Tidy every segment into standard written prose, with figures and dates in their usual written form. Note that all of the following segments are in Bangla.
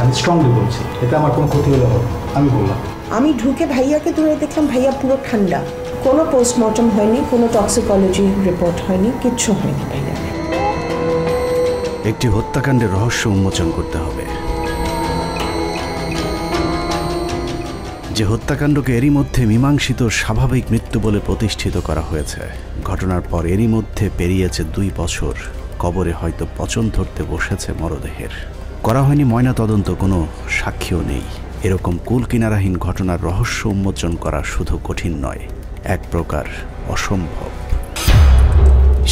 আমি স্ট্রংলি বলছি, এতে আমার কোনো ক্ষতি হলে হবে, আমি বললাম। আমি ঢুকে ভাইয়াকে ধরে দেখলাম ভাইয়া পুরো ঠান্ডা, কোনো পোস্টমর্টম হয়নি, কোনো টক্সিকোলজি রিপোর্ট হয়নি, কিচ্ছু হয়নি ভাইয়া। একটি হত্যাকাণ্ডের রহস্য উন্মোচন করতে হবে, যে হত্যাকাণ্ডকে এরই মধ্যে মীমাংসিত স্বাভাবিক মৃত্যু বলে প্রতিষ্ঠিত করা হয়েছে। ঘটনার পর এরই মধ্যে পেরিয়েছে 2 বছর, কবরে হয়তো পচন ধরতে বসেছে মরদেহের। করা হয়নি ময়না তদন্ত, কোনো সাক্ষীও নেই। এরকম কুল কিনারাহীন ঘটনার রহস্য উন্মোচন করা শুধু কঠিন নয়, এক প্রকার অসম্ভব।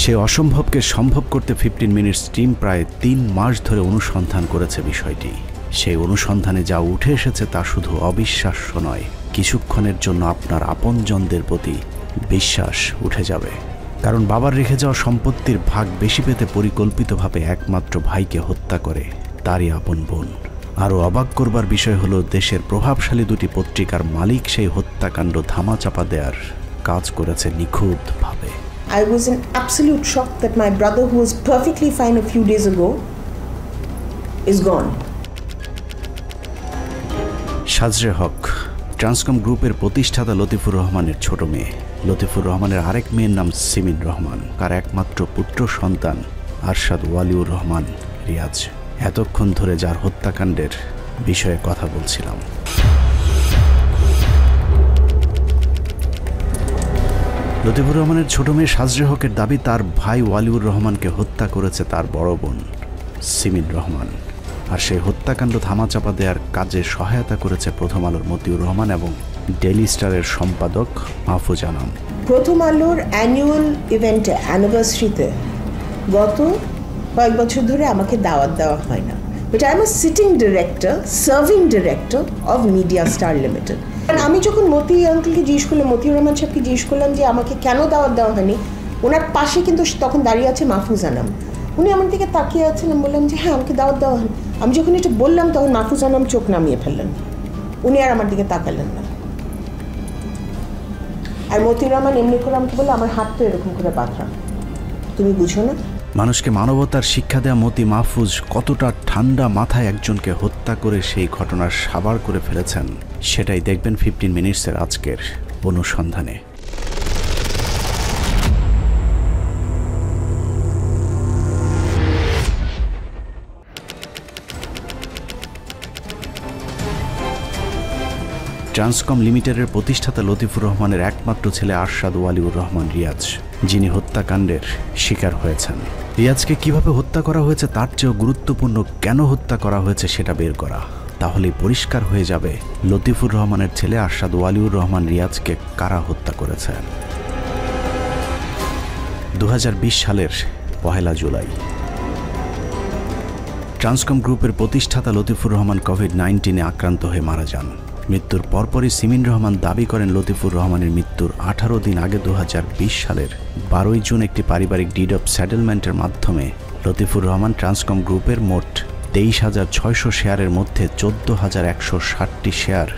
সে অসম্ভবকে সম্ভব করতে 15 মিনিটস টিম প্রায় 3 মাস ধরে অনুসন্ধান করেছে বিষয়টি। সেই অনুসন্ধানে যা উঠে এসেছে তা শুধু অবিশ্বাস্য নয়, কিছুক্ষণের জন্য আপনার আপনজনদের প্রতি বিশ্বাস উঠে যাবে। কারণ বাবার রেখে যাওয়া সম্পত্তির ভাগ বেশি পেতে পরিকল্পিতভাবে একমাত্র ভাইকে হত্যা করে তারই আপন বোন। আরও অবাক করবার বিষয় হলো, দেশের প্রভাবশালী 2টি পত্রিকার মালিক সেই হত্যাকাণ্ড ধামাচাপা দেওয়ার কাজ করেছে নিখুঁতভাবে। I was in absolute shock that my brother, who was perfectly fine a few days ago, is gone. সাজরে হক ট্রান্সকম গ্রুপের প্রতিষ্ঠাতা লতিফুর রহমানের ছোট মেয়ে। লতিফুর রহমানের আরেক মেয়ের নাম সিমিন রহমান, তার একমাত্র পুত্র সন্তান আরশাদ ওয়ালিউর রহমান রিয়াজ। এতক্ষণ ধরে যার হত্যাকাণ্ডের বিষয়ে কথা বলছিলাম। লতিফুর রহমানের ছোট মেয়ে সাজরে হকের দাবি, তার ভাই ওয়ালিউর রহমানকে হত্যা করেছে তার বড় বোন সিমিন রহমান। আর সেই হত্যাকাণ্ড ধামাচাপা দেওয়ার কাজে সহায়তা করেছে প্রথম আলোর মতিউর রহমান এবং ডেইলি স্টারের সম্পাদক মাহফুজ আনাম। প্রথম আলোর অ্যানুয়াল ইভেন্টে, অ্যানিভার্সারিতে গত কয়েক বছর ধরে আমাকে দাওয়াত দেওয়া হয় না, but I am a sitting director, serving director of media star limited. আমি যখন মতি আঙ্কেলকে জিজ্ঞেস করলাম, মতিউর রহমান সাহেবকে জিজ্ঞেস করলাম যে আমাকে কেন দাওয়াত দেওয়া হয়নি, ওনার পাশে কিন্তু তখন দাঁড়িয়ে আছে মাহফুজ আনাম। উনি আমার দিকে তাকিয়ে আছেন, আমি বললাম যে হ্যাঁ আমাকে দাওয়াত দেওয়া হয়নি। আমি যখন এটা বললাম তখন মাহফুজ আনাম চোখ নামিয়ে ফেললেন, উনি আর আমার দিকে তাকালেন না। আর মতিউর রহমান এমনি করে আমাকে বললো, আমার হাত তো এরকম করে বাঁধা, তুমি বুঝো না? মানুষকে মানবতার শিক্ষা দেয়া মতি মাহফুজ কতটা ঠান্ডা মাথায় একজনকে হত্যা করে সেই ঘটনার সাবার করে ফেলেছেন, সেটাই দেখবেন 15 মিনিটসের আজকের অনুসন্ধানে। ট্রান্সকম লিমিটেডের প্রতিষ্ঠাতা লতিফুর রহমানের একমাত্র ছেলে আরশাদ ওয়ালিউর রহমান রিয়াজ, যিনি হত্যাকাণ্ডের শিকার হয়েছেন। রিয়াজকে কিভাবে হত্যা করা হয়েছে তার চেয়েও গুরুত্বপূর্ণ কেন হত্যা করা হয়েছে সেটা বের করা। তাহলেই পরিষ্কার হয়ে যাবে লতিফুর রহমানের ছেলে আরশাদ ওয়ালিউর রহমান রিয়াজকে কারা হত্যা করেছে। 2020 সালের 1 জুলাই ট্রান্সকম গ্রুপের প্রতিষ্ঠাতা লতিফুর রহমান কোভিড-19 আক্রান্ত হয়ে মারা যান। মৃত্যুর পরপরই সিমিন রহমান দাবি করেন লতিফুর রহমানের মৃত্যুর 18 দিন আগে 2020 সালের 12 জুন একটি পারিবারিক ডিড অফ সেটেলমেন্টের মাধ্যমে লতিফুর রহমান ট্রান্সকম গ্রুপের মোট 23,600 শেয়ারের মধ্যে 14,160টি শেয়ার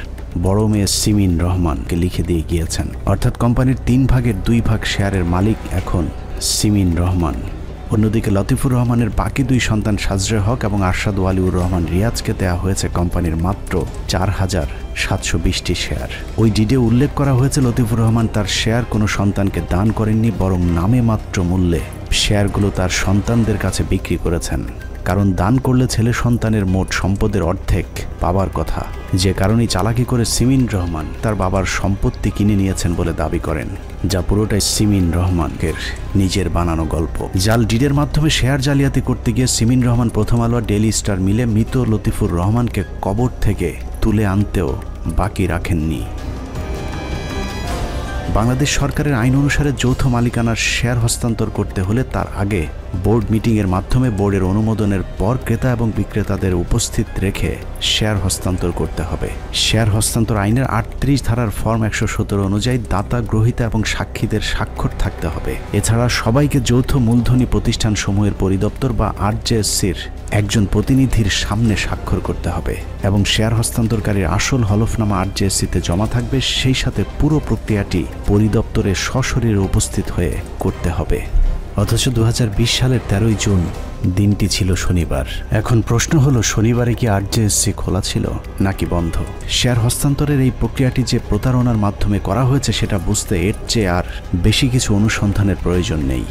বড় মেয়ে সিমিন রহমানকে লিখে দিয়ে গিয়েছেন। অর্থাৎ কোম্পানির 3 ভাগের 2 ভাগ শেয়ারের মালিক এখন সিমিন রহমান। অন্যদিকে লতিফুর রহমানের বাকি 2 সন্তান সাজরে হক এবং আরশাদ ওয়ালিউর রহমান রিয়াজকে দেওয়া হয়েছে কোম্পানির মাত্র 4,720টি শেয়ার। ওই ডিডে উল্লেখ করা হয়েছে লতিফুর রহমান তার শেয়ার কোনো সন্তানকে দান করেননি, বরং নামে মাত্র মূল্যে শেয়ারগুলো তার সন্তানদের কাছে বিক্রি করেছেন। কারণ দান করলে ছেলে সন্তানের মোট সম্পদের অর্ধেক পাবার কথা, যে কারণেই চালাকি করে সিমিন রহমান তার বাবার সম্পত্তি কিনে নিয়েছেন বলে দাবি করেন, যা পুরোটাই সিমিন রহমানের নিজের বানানো গল্প। জাল ডিডের মাধ্যমে শেয়ার জালিয়াতি করতে গিয়ে সিমিন রহমান, প্রথম আলো আর ডেইলি স্টার মিলে মৃত লতিফুর রহমানকে কবর থেকে তুলে আনতেও বাকি রাখেননি। বাংলাদেশ সরকারের আইন অনুসারে যৌথ মালিকানার শেয়ার হস্তান্তর করতে হলে তার আগে বোর্ড মিটিংয়ের মাধ্যমে বোর্ডের অনুমোদনের পর ক্রেতা এবং বিক্রেতাদের উপস্থিত রেখে শেয়ার হস্তান্তর করতে হবে। শেয়ার হস্তান্তর আইনের 38 ধারার ফর্ম 117 অনুযায়ী দাতা, গ্রহীতা এবং সাক্ষীদের স্বাক্ষর থাকতে হবে। এছাড়া সবাইকে যৌথ মূলধনী প্রতিষ্ঠান সমূহের পরিদপ্তর বা আরজেএসসির একজন প্রতিনিধির সামনে স্বাক্ষর করতে হবে এবং শেয়ার হস্তান্তরকারীর আসল হলফনামা আরজেএসসিতে জমা থাকবে। সেই সাথে পুরো প্রক্রিয়াটি পরিদপ্তরে সশরীরে উপস্থিত হয়ে করতে হবে। অথচ 2020 সালের 13 জুন দিনটি ছিল শনিবার। এখন প্রশ্ন হলো, শনিবারে কি আরজেএসসি খোলা ছিল নাকি বন্ধ? শেয়ার হস্তান্তরের এই প্রক্রিয়াটি যে প্রতারণার মাধ্যমে করা হয়েছে সেটা বুঝতে এর চেয়ে আর বেশি কিছু অনুসন্ধানের প্রয়োজন নেই।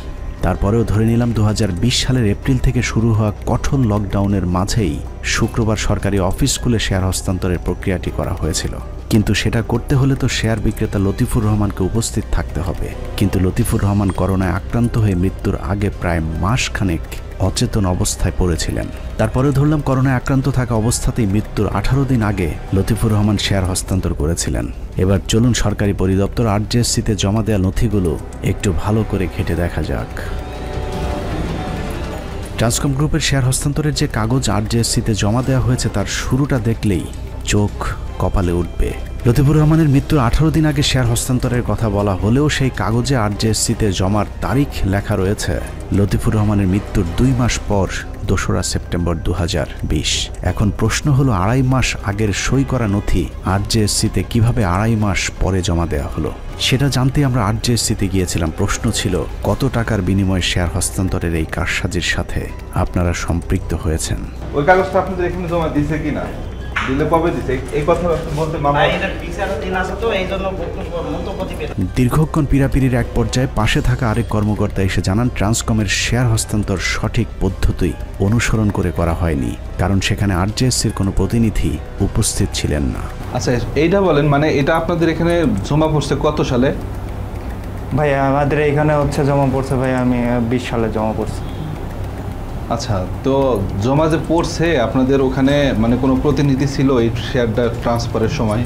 তারপরেও ধরে নিলাম 2020 সালের এপ্রিল থেকে শুরু হওয়া কঠোর লকডাউনের মাঝেই শুক্রবার সরকারি অফিসগুলো শেয়ার হস্তান্তরের প্রক্রিয়াটি করা হয়েছিল। কিন্তু সেটা করতে হলে তো শেয়ার বিক্রেতা লতিফুর রহমানকে উপস্থিত থাকতে হবে। কিন্তু লতিফুর রহমান করোনায় আক্রান্ত হয়ে মৃত্যুর আগে প্রায় মাসখানেক অচেতন অবস্থায় পড়েছিলেন। তারপরেও ধরলাম করোনায় আক্রান্ত থাকা অবস্থাতেই মৃত্যুর 18 দিন আগে লতিফুর রহমান শেয়ার হস্তান্তর করেছিলেন। এবার চলুন সরকারি পরিদপ্তর আরজেএসসিতে জমা দেওয়া নথিগুলো একটু ভালো করে ঘেঁটে দেখা যাক। ট্রান্সকম গ্রুপের শেয়ার হস্তান্তরের যে কাগজ আরজেএসসিতে জমা দেওয়া হয়েছে তার শুরুটা দেখলেই চোখ কপালে উঠবে। লতিফুর রহমানের মৃত্যুর 18 দিন আগে শেয়ার হস্তান্তরের কথা বলা হলেও সেই কাগজে আরজেএসসিতে জমার তারিখ লেখা রয়েছে লতিফুর রহমানের মৃত্যুর 2 মাস পর 2রা সেপ্টেম্বর 2020। এখন প্রশ্ন হলো, 2.5 মাস আগের সই করা নথি আরজেএসসিতে কিভাবে 2.5 মাস পরে জমা দেওয়া হলো? সেটা জানতে আমরা আরজেএসসিতে গিয়েছিলাম। প্রশ্ন ছিল, কত টাকার বিনিময়ে শেয়ার হস্তান্তরের এই কারসাজির সাথে আপনারা সম্পৃক্ত হয়েছেন? ওই কাগজটা আপনাদের এখানে জমা দিয়েছে কিনা, দিলে কবে দিতে, এই কথা বলতে দীর্ঘক্ষণ পীড়াপিড়ির এক পর্যায়ে পাশে থাকা আরেক কর্মকর্তা এসে জানান, ট্রান্সকমের শেয়ার হস্তান্তর সঠিক পদ্ধতি অনুসরণ করে করা হয়নি, কারণ সেখানে আরজেএসসির কোনো প্রতিনিধি উপস্থিত ছিলেন না। আচ্ছা, এইটা বলেন, মানে এটা আপনাদের এখানে জমা পড়ছে কত সালে? ভাই আমাদের এখানে হচ্ছে জমা পড়ছে ভাই, আমি 20 সালে জমা পড়ছি। আচ্ছা, তো জমা যে পড়ছে আপনাদের ওখানে মানে কোনো প্রতিনিধি ছিল এই শেয়ারটা ট্রান্সফারের সময়?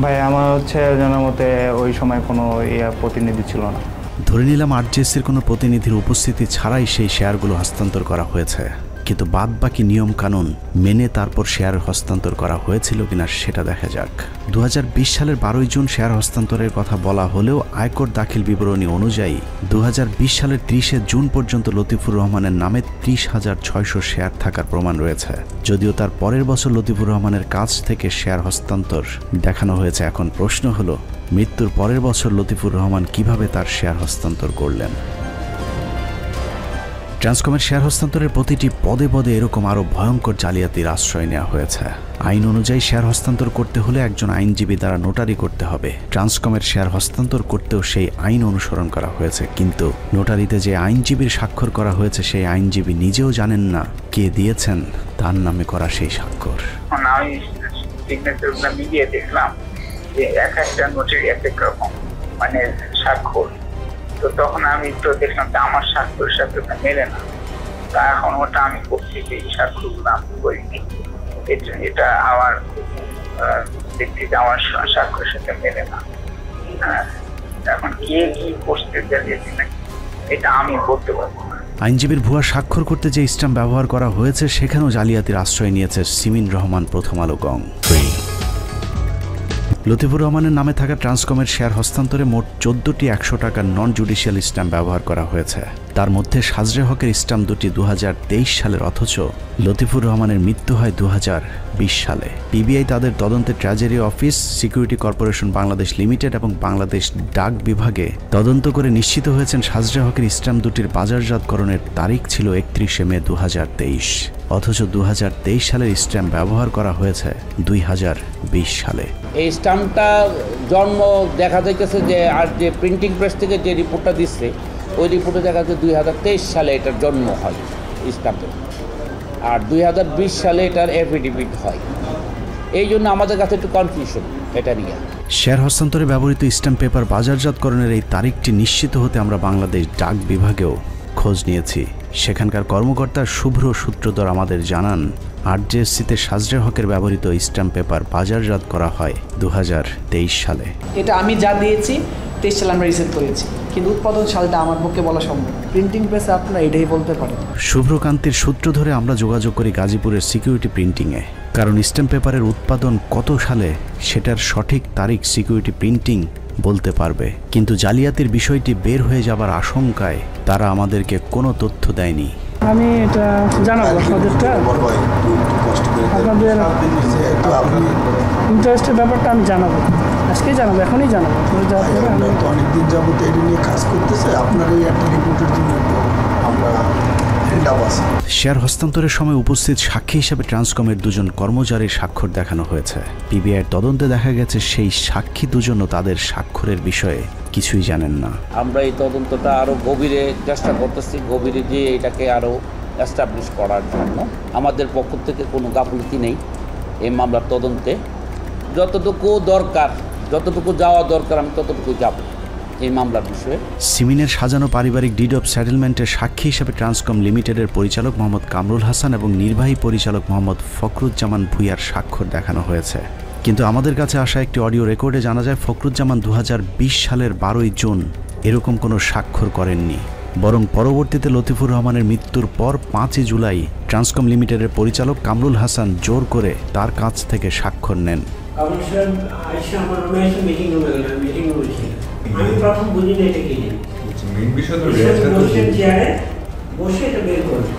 ভাই আমার হচ্ছে জানার মতে ওই সময় কোনো প্রতিনিধি ছিল না। ধরে নিলাম আরজেএসসির কোনো প্রতিনিধির উপস্থিতি ছাড়াই সেই শেয়ারগুলো হস্তান্তর করা হয়েছে, কিন্তু বাদ বাকি নিয়ম কানুন মেনে তারপর শেয়ার হস্তান্তর করা হয়েছিল কিনা সেটা দেখা যাক। 2020 সালের 12 জুন শেয়ার হস্তান্তরের কথা বলা হলেও আয়কর দাখিল বিবরণী অনুযায়ী 2020 সালের 30 জুন পর্যন্ত লতিফুর রহমানের নামে 30,600 শেয়ার থাকার প্রমাণ রয়েছে। যদিও তার পরের বছর লতিফুর রহমানের কাছ থেকে শেয়ার হস্তান্তর দেখানো হয়েছে। এখন প্রশ্ন হলো, মৃত্যুর পরের বছর লতিফুর রহমান কিভাবে তার শেয়ার হস্তান্তর করলেন? ট্রান্সকমের শেয়ার হস্তান্তরের প্রতিটি পদে পদে এরকম আরও ভয়ঙ্কর জালিয়াতির আশ্রয় নেওয়া হয়েছে। আইন অনুযায়ী শেয়ার হস্তান্তর করতে হলে একজন আইনজীবী দ্বারা নোটারি করতে হবে। ট্রান্সকমের শেয়ার হস্তান্তর করতেও সেই আইন অনুসরণ করা হয়েছে, কিন্তু নোটারিতে যে আইনজীবীর স্বাক্ষর করা হয়েছে সেই আইনজীবী নিজেও জানেন না কে দিয়েছেন তার নামে করা সেই স্বাক্ষর। আমি সিগনেচারগুলো মিলিয়ে দেখলাম যে এক একটা নোটের এক এক রকম মানে স্বাক্ষর, তো তখন আমি তো দেখলাম যে আমার স্বাক্ষর সাথে মেলে না। তা এখন ওটা আমি করছি যে এই স্বাক্ষরগুলো আমি করিনি, এটা আমার দেখছি যে আমার স্বাক্ষরের সাথে মেলে না। এখন কে কি করতে চাইছে না এটা আমি বলতে পারবো না। আইনজীবীর ভুয়া স্বাক্ষর করতে যে স্ট্যাম্প ব্যবহার করা হয়েছে সেখানেও জালিয়াতির আশ্রয় নিয়েছে সিমিন রহমান, প্রথম আলো গং। লতিফুর রহমানের নামে থাকা ট্রান্সকমের শেয়ার হস্তান্তরে মোট 14টি 100 টাকার নন জুডিশিয়াল স্ট্যাম্প ব্যবহার করা হয়েছে। তার মধ্যে সাজরে হকের স্ট্যাম্প দুটি 2023 সালের, অথচ লতিফুর রহমানের মৃত্যু হয় 2020 সালে। পিবিআই তাদের তদন্তে treasury office, security corporation Bangladesh limited এবং বাংলাদেশ ডাক বিভাগে তদন্ত করে নিশ্চিত হয়েছেন সাজরে হকের স্ট্যাম্প দুটির বাজারজাতকরণের তারিখ ছিল 31 মে 2023, অথচ 2023 সালের স্ট্যাম্প ব্যবহার করা হয়েছে 2020 সালে। এই স্ট্যাম্পটা জন্ম দেখা যাইতেছে যে আর যে প্রিন্টিং প্রেস থেকে যে রিপোর্টটা দিচ্ছে ওই রিপোর্টে দেখা যাচ্ছে 2023 সালে এটার জন্ম হয় স্ট্যাম্পের, আর 2020 সালে এটার এফিডেভিট হয়। এই জন্য আমাদের কাছে একটু কনফিউশন এটা নিয়ে। শেয়ার হস্তান্তরে ব্যবহৃত স্ট্যাম্প পেপার বাজারজাতকরণের এই তারিখটি নিশ্চিত হতে আমরা বাংলাদেশ ডাক বিভাগেও খোঁজ নিয়েছি। সেখানকার কর্মকর্তা শুভ্র সূত্রধর আমাদের জানান, আরজেএসসিতে সাজরে হকের ব্যবহৃত স্ট্যাম্প পেপার বাজারজাত করা হয় 2023 সালে। এটা আমি যা দিয়েছি 23 সালে আমরা রিসেট করেছি, কিন্তু উৎপাদন সালটা আমার পক্ষে বলা সম্ভব। প্রিন্টিং প্রেসে আপনারা এটাই বলতে পারেন। শুভ্রকান্তির সূত্র ধরে আমরা যোগাযোগ করি গাজীপুরের সিকিউরিটি প্রিন্টিংয়ে, কারণ স্ট্যাম্প পেপারের উৎপাদন কত সালে সেটার সঠিক তারিখ সিকিউরিটি প্রিন্টিং বলতে পারবে। কিন্তু জালিয়াতির বিষয়টি বের হয়ে যাবার আশঙ্কায় তারা আমাদেরকে কোনো তথ্য দেয়নি। আমি এটা জানাবো আপনাদেরটা, আপনাদের ইন্টারেস্টের ব্যাপারটা আমি জানাবো, আজকেই জানাবো, এখনই জানাবো। অনেকদিন যাবত এটা নিয়ে কাজ করতেছে, আপনার এই একটা রিপোর্টের জন্য আমরা চাপ আছে। শেয়ার হস্তান্তরের সময় উপস্থিত সাক্ষী হিসেবে ট্রান্সকমের দুজন কর্মচারীর স্বাক্ষর দেখানো হয়েছে। পিবিআইয়ের তদন্তে দেখা গেছে সেই সাক্ষী দুজনও তাদের স্বাক্ষরের বিষয়ে কিছুই জানেন না। আমরা এই তদন্তটা আরও গভীরে চেষ্টা করতেছি, গভীরে গিয়ে এটাকে আরও এস্টাবলিশ করার জন্য। আমাদের পক্ষ থেকে কোনো গাফলতি নেই এই মামলার তদন্তে। যতটুকু দরকার, যতটুকু যাওয়া দরকার আমি ততটুকু যাব এই মামলার বিষয়ে। সিমিনের সাজানো পারিবারিক ডিড অফ সেটেলমেন্টের সাক্ষী হিসেবে ট্রান্সকম লিমিটেডের পরিচালক মোহাম্মদ কামরুল হাসান এবং নির্বাহী পরিচালক মোহাম্মদ ফখরুজ্জামান ভূঁইয়ার স্বাক্ষর দেখানো হয়েছে। কিন্তু আমাদের কাছে আসা একটি অডিও রেকর্ডে জানা যায় ফখরুজ্জামান 2020 সালের 12 জুন এরকম কোনো স্বাক্ষর করেননি, বরং পরবর্তীতে লতিফুর রহমানের মৃত্যুর পর 5 জুলাই ট্রান্সকম লিমিটেডের পরিচালক কামরুল হাসান জোর করে তার কাছ থেকে স্বাক্ষর নেন। আমি প্রথম বুঝিনি এটা কি চেয়ারে বসে এটা বের করলেন,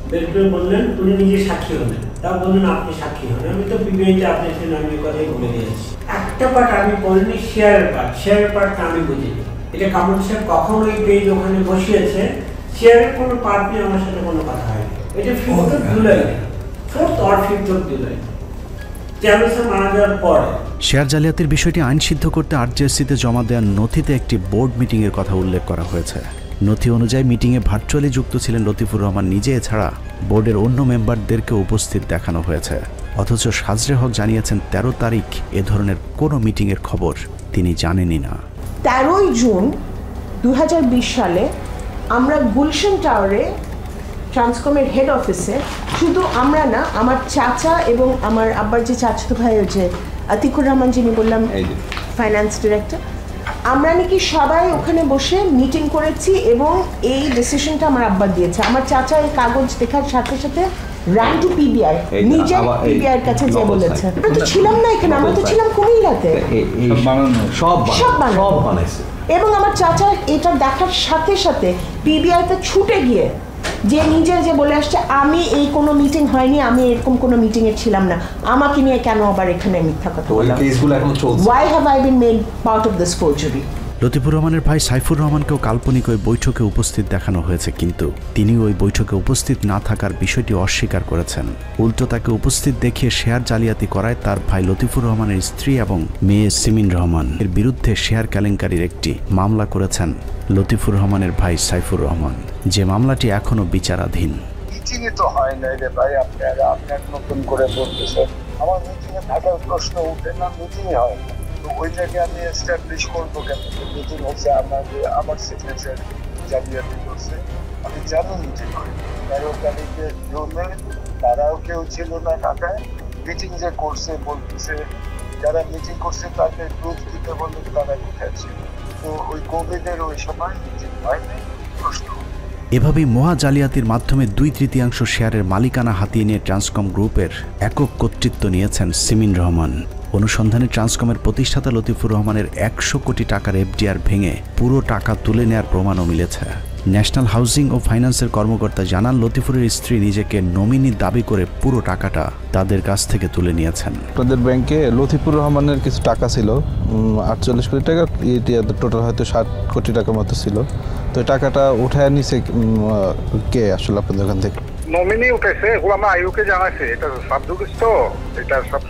বের করে বললেন উনি নিজে সাক্ষী হলেন। তা বললেন আপনি সাক্ষী হন। আমি তো বিবিআইতে আপনার সঙ্গে আমি কথাই বলে দিয়েছি। একটা পার্ট আমি বলিনি, শেয়ারের পার্টটা আমি বুঝিনি। এটা কামরুল সাহেব কখন ওই পেজ ওখানে বসিয়েছে, শেয়ারের কোনো পার্ট নিয়ে আমার সাথে কোনো কথা হয়নি। এটা 5th July, 4th or 5th July মারা যাওয়ার পরে। শেয়ার জালিয়াতির বিষয়টি আইন সিদ্ধ করতে আরজেএসসিতে জমা দেওয়ার নথিতে একটি বোর্ড মিটিংয়ের কথা উল্লেখ করা হয়েছে। নথি অনুযায়ী মিটিংয়ে ভার্চুয়ালি যুক্ত ছিলেন লতিফুর রহমান নিজে, এছাড়া বোর্ডের অন্য মেম্বারদেরকে উপস্থিত দেখানো হয়েছে। অথচ সাজরে হক জানিয়েছেন 13 তারিখ এ ধরনের কোনো মিটিংয়ের খবর তিনি জানেনই না। 13 জুন 2020 সালে আমরা গুলশান টাওয়ারে ট্রান্সকমের হেড অফিসে, শুধু আমরা না, আমার চাচা এবং আমার আব্বার যে চাচাতো ভাই হচ্ছে আতিকুর রহমান, যিনি বললাম ফাইন্যান্স ডিরেক্টর, আমরা নাকি সবাই ওখানে বসে মিটিং করেছি এবং এই ডিসিশনটা আমার আব্বা দিয়েছে। আমার চাচা এই কাগজ দেখার সাথে সাথে রান টু পিবিআই, নিজে পিবিআই এর কাছে যে বলেছে। আমরা তো ছিলাম না এখানে, আমরা তো ছিলাম কুমিল্লাতে। সব বানাইছে। এবং আমার চাচা এটা দেখার সাথে সাথে পিবিআইতে ছুটে গিয়ে যে নিজে যে বলে আসছে আমি এই কোনো মিটিং হয়নি, আমি এরকম কোনো মিটিংয়ে ছিলাম না, আমাকে নিয়ে কেন আবার এখানে মিথ্যা কথা বললাম? Why have I been made part of this forgery? Latifur রহমানের ভাই সাইফুর রহমানকেও কাল্পনিক ওই বৈঠকে উপস্থিত দেখানো হয়েছে, কিন্তু তিনি ওই বৈঠকে উপস্থিত না থাকার বিষয়টি অস্বীকার করেছেন। উল্টো তাকে উপস্থিত দেখিয়ে শেয়ার জালিয়াতি করায় তার ভাই লতিফুর রহমানের স্ত্রী এবং মেয়ে সিমিন রহমান এর বিরুদ্ধে শেয়ার কেলেঙ্কারির একটি মামলা করেছেন লতিফুর রহমানের ভাই সাইফুর রহমান, যে মামলাটি এখনো বিচারাধীন। মিটিংয়ে তো হয় না রে ভাই, আপনারা নতুন করে বলতেছেন। আমার মিটিংয়ে থাকার প্রশ্ন উঠে না, মিটিংয়ে হয় না। তো ওইটাকে আমি এস্টাবলিশ করবো কেন? মিটিং হচ্ছে আমার সিগনেচার জালিয়াতি করছে, আমি জানি মিটিং হয়। 13 তারিখে জুনে তারাও কেউ ছিল না ঢাকায়। মিটিং যে করছে বলতেছে, যারা মিটিং করছে তাদের প্রুফ দিতে বললে তারা কোথায় ছিল? তো ওই কোভিডের ওই সময় মিটিং হয়নি, প্রশ্ন। এভাবেই মহা জালিয়াতির মাধ্যমে 2/3 শেয়ারের মালিকানা হাতিয়ে নিয়ে ট্রান্সকম গ্রুপের একক কর্তৃত্ব নিয়েছেন সিমিন রহমান। অনুসন্ধানে ট্রান্সকমের প্রতিষ্ঠাতা লতিফুর রহমানের 100 কোটি টাকার এফডিআর ভেঙে পুরো টাকা তুলে নেওয়ার প্রমাণও মিলেছে। ন্যাশনাল হাউজিং ও ফাইন্যান্সের কর্মকর্তা জানান লতিফুরের স্ত্রী নিজেকে নমিনি দাবি করে পুরো টাকাটা তাদের কাছ থেকে তুলে নিয়েছেন। আপনাদের ব্যাংকে লতিফুর রহমানের কিছু টাকা ছিল, 48 কোটি টাকা, টোটাল হয়তো 60 কোটি টাকার মতো ছিল। তো টাকাটা উঠায় নিছে কে আসলে আপনাদের ওখান থেকে? নমিনি উঠেছে, এগুলো আমার আইউকে জানাইছে। এটা সব দুঃখ তো, এটা সব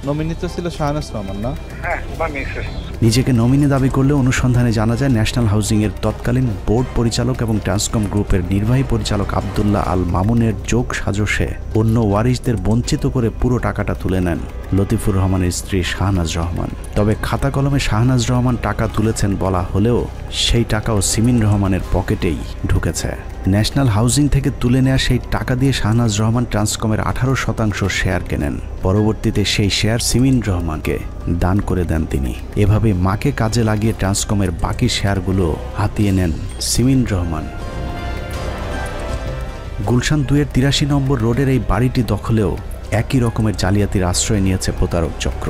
নমিনি তো ছিল শাহনাজ রহমান না? হ্যাঁ, বানিয়েছে। নিজেকে নমিনি দাবি করলে অনুসন্ধানে জানা যায় ন্যাশনাল হাউজিং এর তৎকালীন বোর্ড পরিচালক এবং ট্রান্সকম গ্রুপের নির্বাহী পরিচালক আব্দুল্লাহ আল মামুনের যোগ সাজসে অন্য ওয়ারিসদের বঞ্চিত করে পুরো টাকাটা তুলে নেন লতিফুর রহমানের স্ত্রী শাহনাজ রহমান। তবে খাতা কলমে শাহনাজ রহমান টাকা তুলেছেন বলা হলেও সেই টাকাও সিমিন রহমানের পকেটেই ঢুকেছে। ন্যাশনাল হাউজিং থেকে তুলে নেওয়া সেই টাকা দিয়ে শাহনাজ রহমান ট্রান্সকমের 18% শেয়ার কেনেন। পরবর্তীতে সেই শেয়ার সিমিন রহমানকে দান করে দেন তিনি। এভাবে মাকে কাজে লাগিয়ে ট্রান্সকমের বাকি শেয়ারগুলো হাতিয়ে নেন সিমিন রহমান। গুলশান 2-এর 83 নম্বর রোডের এই বাড়িটি দখলেও একই রকমের জালিয়াতির আশ্রয় নিয়েছে প্রতারক চক্র।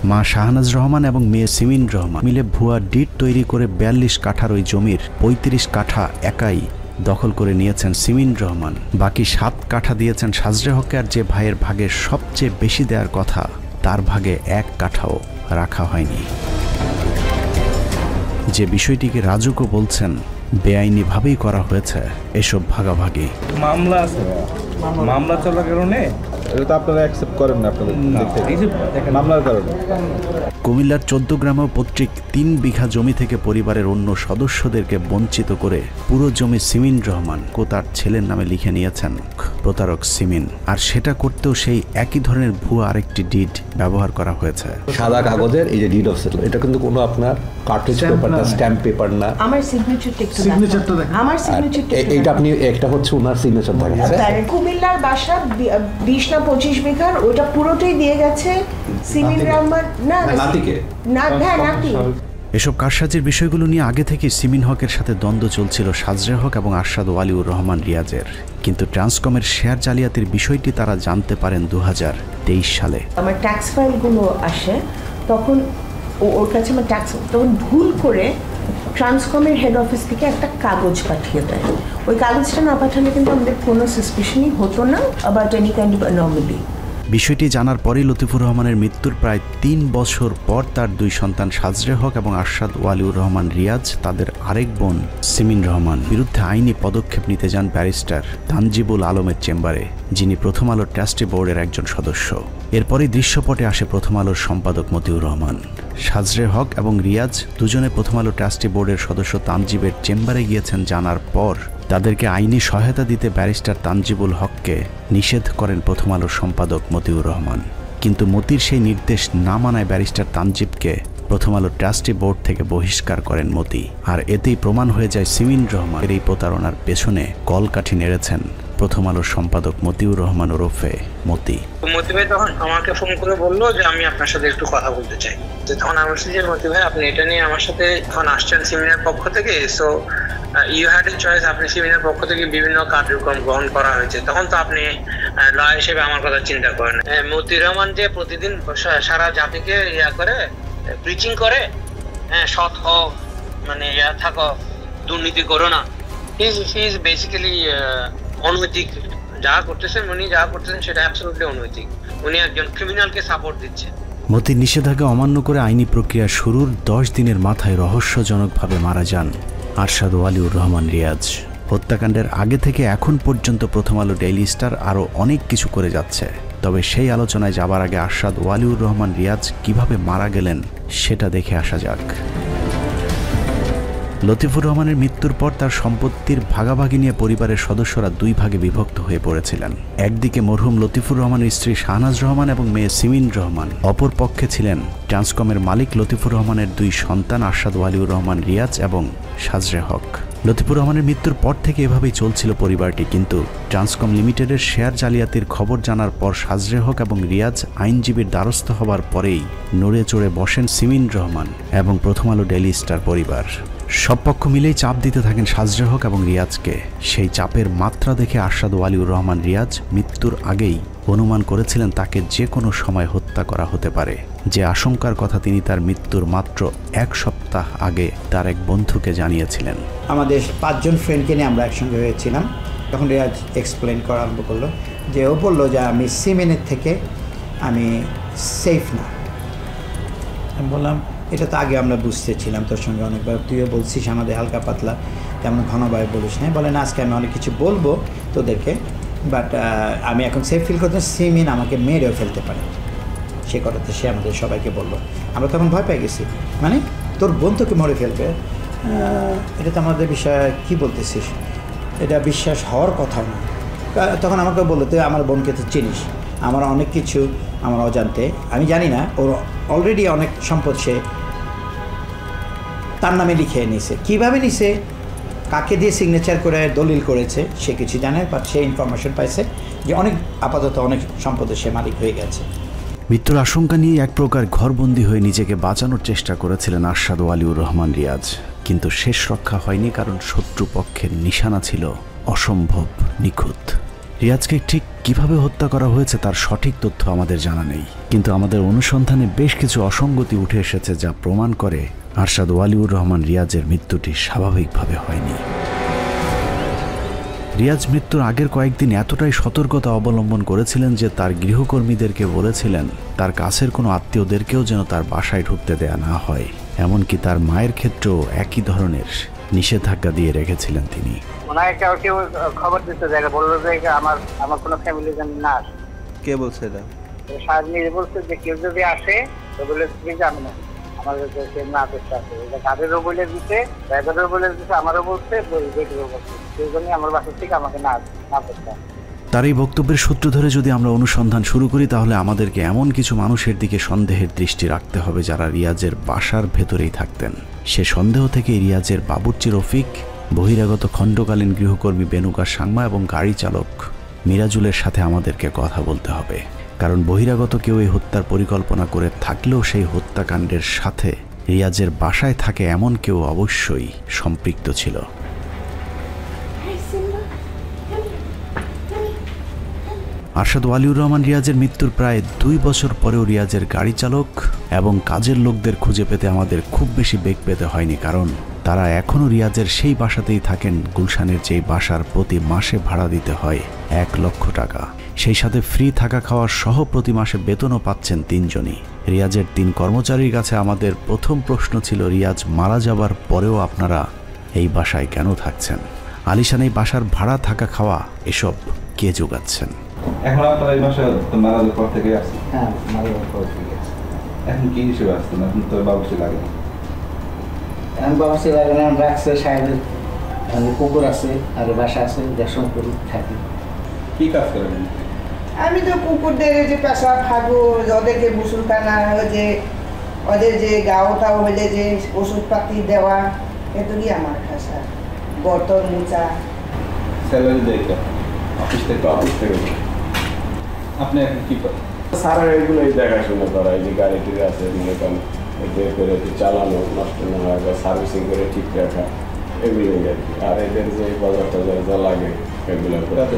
মা শাহনাজ রহমান এবং মেয়ে সিমিন রহমান মিলে ভুয়া ডিড তৈরি করে 42 কাঠার ওই জমির 35 কাঠা একাই দখল করে নিয়েছেন সিমিন রহমান। বাকি 7 কাঠা দিয়েছেন সাজরে হককে, আর যে ভাইয়ের ভাগে সবচেয়ে বেশি দেওয়ার কথা তার ভাগে 1 কাঠাও রাখা হয়নি। যে বিষয়টিকে রাজুকও বলছেন বেআইনিভাবেই করা হয়েছে এসব ভাগাভাগি। মামলা আছে, মামলা চলার কারণে এটা তো আপনারা অ্যাকসেপ্ট করেন না আপনাদের মামলার কারণে। কুমিল্লার 14 গ্রামেও পৈতৃক 3 বিঘা জমি থেকে পরিবারের অন্য সদস্যদেরকে বঞ্চিত করে পুরো জমি সিমিন রহমান ও তার ছেলের নামে লিখে নিয়েছেন প্রতারক সিমিন। আর সেটা করতেও সেই একই ধরনের ভুয়া আরেকটি ডিড ব্যবহার করা হয়েছে। সাদা কাগজের এই যে ডিড অফ সেটেল, এটা কিন্তু কোনো আপনার কার্ট্রিজ পেপার না, স্ট্যাম্প পেপার না। আমার সিগনেচারটা দেখুন, আমার সিগনেচারটা এইটা আপনি একটা হচ্ছে ওনার সিগনেচার দেখাচ্ছে। কুমিল্লার বাসা 20 না 25 বিঘার, ওটা পুরোটাই দিয়ে গেছে সিমিন রহমান না নাতিকে, না হ্যাঁ নাতি। এসব কারসাজির বিষয়গুলো নিয়ে আগে থেকে সিমিন হকের সাথে দ্বন্দ্ব চলছিল সাজরে হক এবং আরশাদ ওয়ালিউর রহমান রিয়াজের। কিন্তু ট্রান্সকমের শেয়ার জালিয়াতির বিষয়টি তারা জানতে পারেন 2023 সালে। আমার ট্যাক্স ফাইলগুলো আসে, তখন ওর কাছে আমার ট্যাক্স, তখন ভুল করে ট্রান্সকমের হেড অফিস থেকে একটা কাগজ পাঠিয়ে দেয়। ওই কাগজটা না পাঠালে কিন্তু আমাদের কোনো সাসপিশনই হতো না about any kind of anomaly. বিষয়টি জানার পরেই লতিফুর রহমানের মৃত্যুর প্রায় 3 বছর পর তার 2 সন্তান সাজরে হক এবং আরশাদ ওয়ালিউর রহমান রিয়াজ তাদের আরেক বোন সিমিন রহমান বিরুদ্ধে আইনি পদক্ষেপ নিতে যান ব্যারিস্টার তানজিবুল আলমের চেম্বারে, যিনি প্রথম আলোর ট্রাস্টি বোর্ডের একজন সদস্য। এরপরই দৃশ্যপটে আসে প্রথম আলোর সম্পাদক মতিউর রহমান। সাজরে হক এবং রিয়াজ দুজনে প্রথম আলো ট্রাস্টি বোর্ডের সদস্য তানজিবের চেম্বারে গিয়েছেন জানার পর তাদেরকে আইনি সহায়তা দিতে ব্যারিস্টার তানজিবুল হককে নিষেধ করেন প্রথম আলোর সম্পাদক মতিউর রহমান। কিন্তু মতির সেই নির্দেশ না মানায় ব্যারিস্টার তানজিবকে প্রথম আলো ট্রাস্টি বোর্ড থেকে বহিষ্কার করেন মতি। আর এতেই প্রমাণ হয়ে যায় সিমিন রহমানের এই প্রতারণার পেছনে কলকাঠি নেড়েছেন প্রথম আলোর সম্পাদক মতিউর রহমান ওরফে মতি। মতি ভাই তখন আমাকে ফোন করে বললো যে আমি আপনার সাথে একটু কথা বলতে চাই। তখন আমি বলছি যে মতি ভাই আপনি এটা নিয়ে আমার সাথে এখন আসছেন সিমিনের পক্ষ থেকে, so you had a choice, আপনি সিমিনের পক্ষ থেকে বিভিন্ন কার্যক্রম গ্রহণ করা হয়েছে, তখন তো আপনি লয়ার হিসেবে আমার কথা চিন্তা করেন। মতিউর রহমান যে প্রতিদিন সারা জাতিকে করে প্রিচিং করে, সৎ হও, মানে থাকো, দুর্নীতি করো না, হি ইজ বেসিক্যালি অনৈতিক। যা করতেছেন উনি, যা করতেছেন সেটা অ্যাবসলিউটলি অনৈতিক। উনি একজন ক্রিমিনালকে সাপোর্ট দিচ্ছেন। মতির নিষেধাজ্ঞা অমান্য করে আইনি প্রক্রিয়া শুরুর 10 দিনের মাথায় রহস্যজনকভাবে মারা যান আরশাদ ওয়ালিউর রহমান রিয়াজ। হত্যাকাণ্ডের আগে থেকে এখন পর্যন্ত প্রথম আলো ডেইলি স্টার আরও অনেক কিছু করে যাচ্ছে, তবে সেই আলোচনায় যাবার আগে আরশাদ ওয়ালিউর রহমান রিয়াজ কিভাবে মারা গেলেন সেটা দেখে আসা যাক। লতিফুর রহমানের মৃত্যুর পর তার সম্পত্তির ভাগাভাগি নিয়ে পরিবারের সদস্যরা 2 ভাগে বিভক্ত হয়ে পড়েছিলেন। একদিকে মরহুম লতিফুর রহমানের স্ত্রী শাহনাজ রহমান এবং মেয়ে সিমিন রহমান, অপর পক্ষে ছিলেন ট্রান্সকমের মালিক লতিফুর রহমানের 2 সন্তান আরশাদ ওয়ালিউর রহমান রিয়াজ এবং সাজরে হক। লতিফুর রহমানের মৃত্যুর পর থেকে এভাবেই চলছিল পরিবারটি, কিন্তু ট্রান্সকম লিমিটেডের শেয়ার জালিয়াতির খবর জানার পর সাজরে হক এবং রিয়াজ আইনজীবীর দ্বারস্থ হবার পরেই নড়ে চড়ে বসেন সিমিন রহমান এবং প্রথম আলো ডেইলি স্টার পরিবার। সব পক্ষ মিলেই চাপ দিতে থাকেন সাজরে হক এবং রিয়াজকে। সেই চাপের মাত্রা দেখে আরশাদ ওয়ালিউর রহমান রিয়াজ মৃত্যুর আগেই অনুমান করেছিলেন তাকে যে কোনো সময় হত্যা করা হতে পারে। যে আশঙ্কার কথা তিনি তার মৃত্যুর মাত্র 1 সপ্তাহ আগে তার এক বন্ধুকে জানিয়েছিলেন। আমাদের 5 জন ফ্রেন্ডকে নিয়ে আমরা একসঙ্গে হয়েছিলাম। তখন রিয়াজ এক্সপ্লেন করা আরম্ভ করলো যে ও বললো যে আমি সিমেনের থেকে আমি সেফ না। আমি বললাম এটা তো আগে আমরা বুঝতেছিলাম, তোর সঙ্গে অনেকবার তুইও বলছিস আমাদের হালকা পাতলা, তেমন ঘনভাবে বলিস না। বলেন আজকে আমি অনেক কিছু বলবো তোদেরকে, বাট আমি এখন সেফ ফিল করতে, সিমিন আমাকে মেরেও ফেলতে পারে। সে কথাতে সে আমাদের সবাইকে বললো। আমরা তখন ভয় পেয়ে গেছি, মানে তোর বোন তোকে মরে ফেলবে, এটা তো আমাদের বিষয়ে কী বলতেছিস, এটা বিশ্বাস হওয়ার কথা না। তখন আমাকে বললো তুই আমার বোনকে তো চিনিস, আমার অনেক কিছু আমার অজান্তে, আমি জানি না, ওর অলরেডি অনেক সম্পদ সে তার নামে লিখে নিছে। কীভাবে নিছে, কাকে দিয়ে সিগনেচার করে দলিল করেছে সে কিছু জানে, বাট সে ইনফরমেশন পাইছে যে অনেক আপাতত অনেক সম্পদের সে মালিক হয়ে গেছে। মৃত্যুর আশঙ্কা নিয়ে এক প্রকার ঘরবন্দি হয়ে নিজেকে বাঁচানোর চেষ্টা করেছিলেন আরশাদ ওয়ালিউর রহমান রিয়াজ, কিন্তু শেষ রক্ষা হয়নি, কারণ শত্রুপক্ষের নিশানা ছিল অসম্ভব নিখুঁত। রিয়াজকে ঠিক কিভাবে হত্যা করা হয়েছে তার সঠিক তথ্য আমাদের জানা নেই, কিন্তু আমাদের অনুসন্ধানে বেশ কিছু অসঙ্গতি উঠে এসেছে যা প্রমাণ করে আরশাদ ওয়ালিউর রহমান রিয়াজের মৃত্যুটি স্বাভাবিকভাবে হয়নি। রিয়াজ মৃত্যুর আগের কয়েকদিন এতটাই সতর্কতা অবলম্বন করেছিলেন যে তার গৃহকর্মীদেরকে বলেছিলেন তার কাছের কোনো আত্মীয়দেরকেও যেন তার বাসায় ঢুকতে দেয়া না হয়। এমনকি তার মায়ের ক্ষেত্রেও একই ধরনের নিষেধাজ্ঞা দিয়ে রেখেছিলেন তিনি। ওনাকে কেউ খবর দিতে যায়, বললো যে আমার কোনো ফ্যামিলি যেন না আসে। কে বলছে এটা? সাহেব নিজে বলছে যে কেউ যদি আসে তো বলে যাবে না, আমাদের না করতে আসে। তাদেরও বলে দিতে, ড্রাইভারেরও বলে দিতে, আমারও বলছে, বেটিরও বলছে, সেই জন্যই আমার বাসা থেকে আমাকে না করতে আসে। তার এই বক্তব্যের সূত্র ধরে যদি আমরা অনুসন্ধান শুরু করি, তাহলে আমাদেরকে এমন কিছু মানুষের দিকে সন্দেহের দৃষ্টি রাখতে হবে যারা রিয়াজের বাসার ভেতরেই থাকতেন। সে সন্দেহ থেকে রিয়াজের বাবুর্চি রফিক, বহিরাগত খণ্ডকালীন গৃহকর্মী বেনুকা সাংমা এবং গাড়ি চালক মিরাজুলের সাথে আমাদেরকে কথা বলতে হবে। কারণ বহিরাগত কেউ এই হত্যার পরিকল্পনা করে থাকলেও সেই হত্যাকাণ্ডের সাথে রিয়াজের বাসায় থাকে এমন কেউ অবশ্যই সম্পৃক্ত ছিল। আরশাদ ওয়ালিউর রহমান রিয়াজের মৃত্যুর প্রায় 2 বছর পরেও রিয়াজের গাড়ি চালক এবং কাজের লোকদের খুঁজে পেতে আমাদের খুব বেশি বেগ পেতে হয়নি, কারণ তারা এখনও রিয়াজের সেই বাসাতেই থাকেন গুলশানের যেই বাসার প্রতি মাসে ভাড়া দিতে হয় 1 লক্ষ টাকা। সেই সাথে ফ্রি থাকা খাওয়ার সহ প্রতি মাসে বেতনও পাচ্ছেন 3 জনই। রিয়াজের 3 কর্মচারীর কাছে আমাদের প্রথম প্রশ্ন ছিল, রিয়াজ মারা যাবার পরেও আপনারা এই বাসায় কেন থাকছেন? আলিশান এই বাসার ভাড়া থাকা খাওয়া এসব কে যোগাচ্ছেন? এখন আপনারা এই বাসায় মারা যাওয়ার পর থেকে আসছেন? হ্যাঁ, মারা যাওয়ার পর থেকে আসছেন। এখন কি হিসেবে আসছেন? এখন তো বাবুর্চি লাগে না। এখন বাবুর্চি লাগে না, আমরা রাখছে সাহেবের কুকুর আছে আর বাসা আছে, দেড়শো করে থাকি। কি কাজ করেন? আমি তো কুকুরদের যে পেশা খাবো, ওদেরকে বুসুলখানা, যে ওদের যে গাওটা হলে যে ওষুধপাতি দেওয়া, এটুকুই আমার খাসা। বর্তন মোচা। স্যালারি দেয় অফিস থেকে? আপনি এখন কি করেন? সারা এগুলোই দেখাশোনা করা, এই যে গাড়ি টিড়ি আছে মনে করেন বের করে চালানো, নষ্ট না হয় বা সার্ভিসিং করে ঠিক রাখা, এগুলোই আর কি। আর এদের যে বাজার টাজার যা লাগে এগুলো করতে।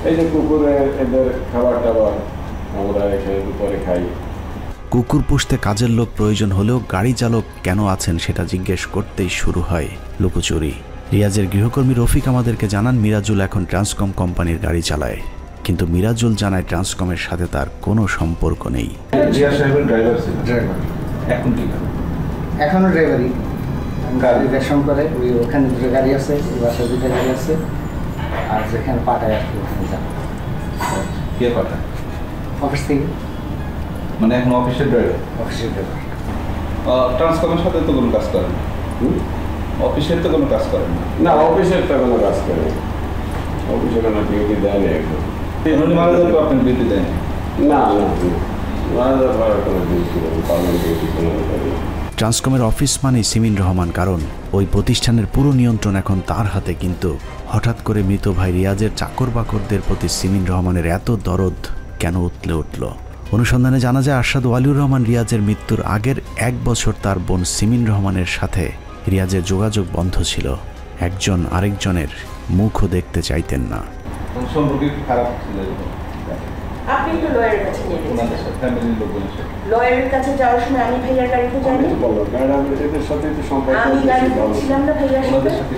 এই যে কুকুরে এদের খাবার টাবার আমরা এখানে দুপুরে খাই। কুকুর পুষতে কাজের লোক প্রয়োজন হলেও গাড়ি চালক কেন আছেন সেটা জিজ্ঞেস করতেই শুরু হয় লুকোচুরি। রিয়াজের গৃহকর্মী রফিক আমাদেরকে জানান মিরাজুল এখন ট্রান্সকম কোম্পানির গাড়ি চালায়, কিন্তু মিরাজুল জানায় ট্রান্সকমের সাথে তার কোনো সম্পর্ক নেই। রিয়াজ সাহেবের ড্রাইভার ছিল? ড্রাইভার। এখন কি করেন? এখনও ড্রাইভারই। গাড়ি রেশন করে, ওখানে 2 গাড়ি আছে, ওই বাসায় 2 গাড়ি আছে, আর যেখানে পাঠায় আর কি ওখানে যান। কে পাঠায়? অফিস থেকে। মানে এখন অফিসের ড্রাইভার? অফিসের ড্রাইভার। ট্রান্সকমের সাথে তো কোনো কাজ করেন? অফিসের তো কোনো কাজ করেন না? অফিসের তো কোনো কাজ করে, অফিসে কোনো ডিউটি দেয়নি এখন। মারা যাবে আপনার ডিউটি দেয়নি? না না, মারা যাওয়ার কোনো ডিউটি নেই, পার্মানেন্ট ডিউটি কোনো নেই। ট্রান্সকমের অফিস মানেই সিমিন রহমান, কারণ ওই প্রতিষ্ঠানের পুরো নিয়ন্ত্রণ এখন তার হাতে। কিন্তু হঠাৎ করে মৃত ভাই রিয়াজের চাকর বাকরদের প্রতি সিমিন রহমানের এত দরদ কেন উতলে উঠল? অনুসন্ধানে জানা যায় আরশাদ ওয়ালিউর রহমান রিয়াজের মৃত্যুর আগের 1 বছর তার বোন সিমিন রহমানের সাথে রিয়াজের যোগাযোগ বন্ধ ছিল। একজন আরেকজনের মুখও দেখতে চাইতেন না। সম্পর্ক খারাপ ছিল? আপনি একটু লয়ারের কাছে নিয়ে গেছেন? লয়ারের কাছে যাওয়ার সময় আমি ভাইয়ার গাড়িতে যাইনি? আমি গাড়িতে ছিলাম না ভাইয়ার সাথে?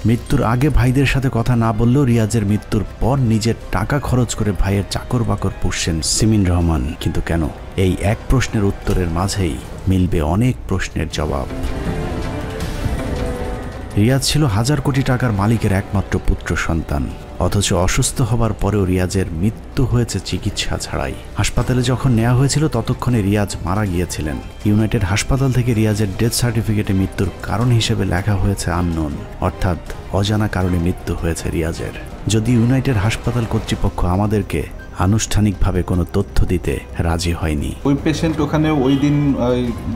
মৃত্যুর আগে ভাইদের সাথে কথা না বললেও রিয়াজের মৃত্যুর পর নিজের টাকা খরচ করে ভাইয়ের চাকর বাকর পুষছেন সিমিন রহমান। কিন্তু কেন? এই এক প্রশ্নের উত্তরের মাঝেই মিলবে অনেক প্রশ্নের জবাব। রিয়াজ ছিল 1000 কোটি টাকার মালিকের একমাত্র পুত্র সন্তান, অথচ অসুস্থ হবার পরেও রিয়াজের মৃত্যু হয়েছে চিকিৎসা ছাড়াই। হাসপাতালে যখন নেওয়া হয়েছিল ততক্ষণে রিয়াজ মারা গিয়েছিলেন। ইউনাইটেড হাসপাতাল থেকে রিয়াজের ডেথ সার্টিফিকেটে মৃত্যুর কারণ হিসেবে লেখা হয়েছে আননোন, অর্থাৎ অজানা কারণে মৃত্যু হয়েছে রিয়াজের। যদি ইউনাইটেড হাসপাতাল কর্তৃপক্ষ আমাদেরকে আনুষ্ঠানিকভাবে কোনো তথ্য দিতে রাজি হয়নি। ওই পেশেন্ট ওখানে ওই দিন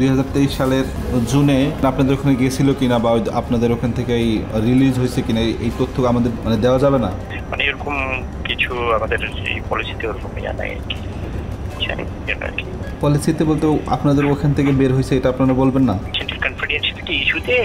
2023 সালের জুনে আপনাদের ওখানে গিয়েছিল কিনা, বা আপনাদের ওখান থেকে রিলিজ হয়েছে কিনা, এই তথ্য আমাদের মানে দেওয়া যাবে না? মানে এরকম কিছু আমাদের পলিসিতে ওরকম জানাই আর কি। পলিসিতে বলতে আপনাদের ওখান থেকে বের হয়েছে এটা আপনারা বলবেন না? কনফিডেন্সিয়ালিটি ইস্যুতে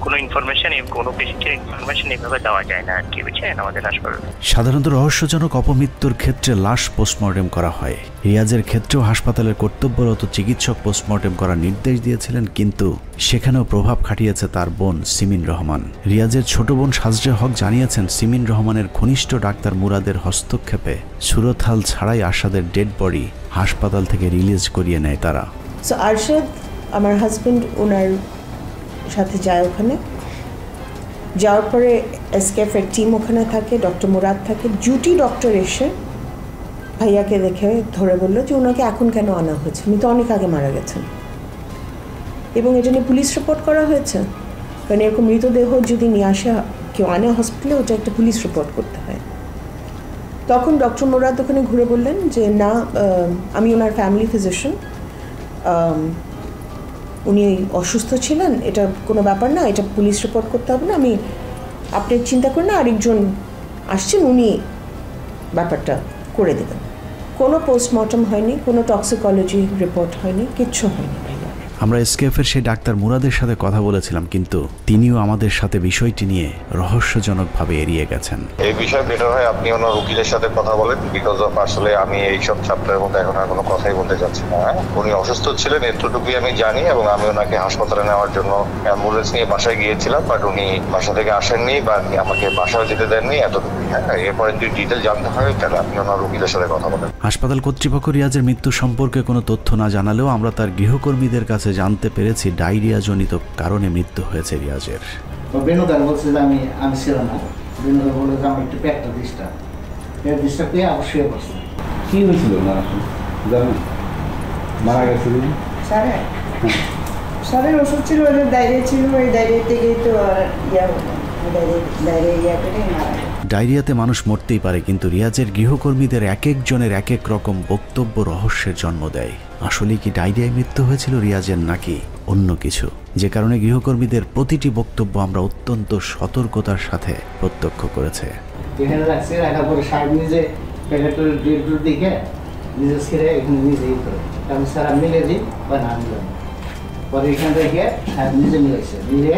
কোনো ইনফরমেশন, কোনো পেশেন্টের ইনফরমেশন এভাবে দেওয়া যায় না আর কি, বুঝছেন আমাদের হাসপাতালে। সাধারণত রহস্যজনক অপমৃত্যুর ক্ষেত্রে লাশ পোস্টমর্টেম করা হয়। রিয়াজের ক্ষেত্রেও হাসপাতালের কর্তব্যরত চিকিৎসক পোস্টমর্টেম করার নির্দেশ দিয়েছিলেন, কিন্তু সেখানেও প্রভাব খাটিয়েছে তার বোন সিমিন রহমান। রিয়াজের ছোট বোন সাজরে হক জানিয়েছেন সিমিন রহমানের ঘনিষ্ঠ ডাক্তার মুরাদের হস্তক্ষেপে সুরতহাল ছাড়াই আরশাদের ডেড বডি হাসপাতাল থেকে রিলিজ করিয়ে নেয় তারা। সো আরশাদ আমার হাজব্যান্ড ওনার সাথে যায় ওখানে, যাওয়ার পরে এসকেএফের টিম ওখানে থাকে, ডক্টর মুরাদ থাকে। ডিউটি ডক্টর এসে ভাইয়াকে দেখে ধরে বললো যে ওনাকে এখন কেন আনা হয়েছে, উনি তো অনেক আগে মারা গেছেন। এবং এটা নিয়ে পুলিশ রিপোর্ট করা হয়েছে, কারণ এরকম মৃতদেহ যদি নিয়ে আসে কেউ আনে হসপিটালে, ওটা একটা পুলিশ রিপোর্ট করতে হয়। তখন ডক্টর মুরাদ ওখানে ঘুরে বললেন যে না, আমি ওনার ফ্যামিলি ফিজিশিয়ান, উনি অসুস্থ ছিলেন, এটা কোনো ব্যাপার না, এটা পুলিশ রিপোর্ট করতে হবে না, আপনি চিন্তা করেন না, আরেকজন আসছেন, উনি ব্যাপারটা করে দেবেন। কোনো পোস্টমর্টম হয়নি, কোনো টক্সিকোলজি রিপোর্ট হয়নি, কিচ্ছু হয়নি। আমরা এসকেএফের সেই ডাক্তার মুরাদের সাথে কথা বলেছিলাম, কিন্তু তিনিও আমাদের সাথে বিষয়টি নিয়ে রহস্যজনকভাবে এড়িয়ে গেছেন। এই বিষয়ে বেটার হয় আপনি ওনার উকিলের সাথে কথা বলেন, বিকজ অফ আসলে আমি এইসব চ্যাপ্টারের মধ্যে এখন আর কোনো কথাই বলতে চাচ্ছি না। উনি অসুস্থ ছিলেন এতটুকুই আমি জানি, এবং আমি ওনাকে হাসপাতালে নেওয়ার জন্য অ্যাম্বুলেন্স নিয়ে বাসায় গিয়েছিলাম, বাট উনি বাসা থেকে আসেননি বা আমাকে বাসায় যেতে দেননি, এতটুকুই। হ্যাঁ, এরপরে যদি ডিটেল জানতে হয় তাহলে আপনি ওনার উকিলের সাথে কথা বলেন। হাসপাতাল কর্তৃপক্ষ রিয়াজের মৃত্যু সম্পর্কে কোনো তথ্য না জানালেও আমরা তার গৃহকর্মীদের কাছে জানতে পেরেছি ডায়রিয়া জনিত কারণে মৃত্যু হয়েছে রিয়াজের। বেনুদার বলছে যে আমি ছিলাম না, বেনুদার বলে যে আমার একটু পেটটা ডিস্টার্ব পেয়ে অবশ্যই বসছে। কি হয়েছিল না জানেন? মারা গেছে স্যারের ওষুধ ছিল, ওদের ডায়রিয়া ছিল, ওই ডায়রিয়া থেকেই তো ডায়রিয়া করে মারা গেছে। ডায়রিয়াতে মানুষ মরতেই পারে, কিন্তু রিয়াজের গৃহকর্মীদের এক একজনের এক এক রকম বক্তব্য রহস্যের জন্ম দেয়। আসলে কি ডায়রিয়ায় মৃত্যু হয়েছিল রিয়াজের, নাকি অন্য কিছু, যে কারণে গৃহকর্মীদের প্রতিটি বক্তব্য আমরা অত্যন্ত সতর্কতার সাথে প্রত্যক্ষ করেছে। এখানে রাখছে, রাখার পরে সাহেব নিজে প্যাকেটের ডিউটির দিকে নিজে ছেড়ে এখানে নিজেই করে, কারণ স্যার মিলে দিই বা না মিলে, পরে এখানে রেখে সাহেব নিজে মিলেছে, মিলে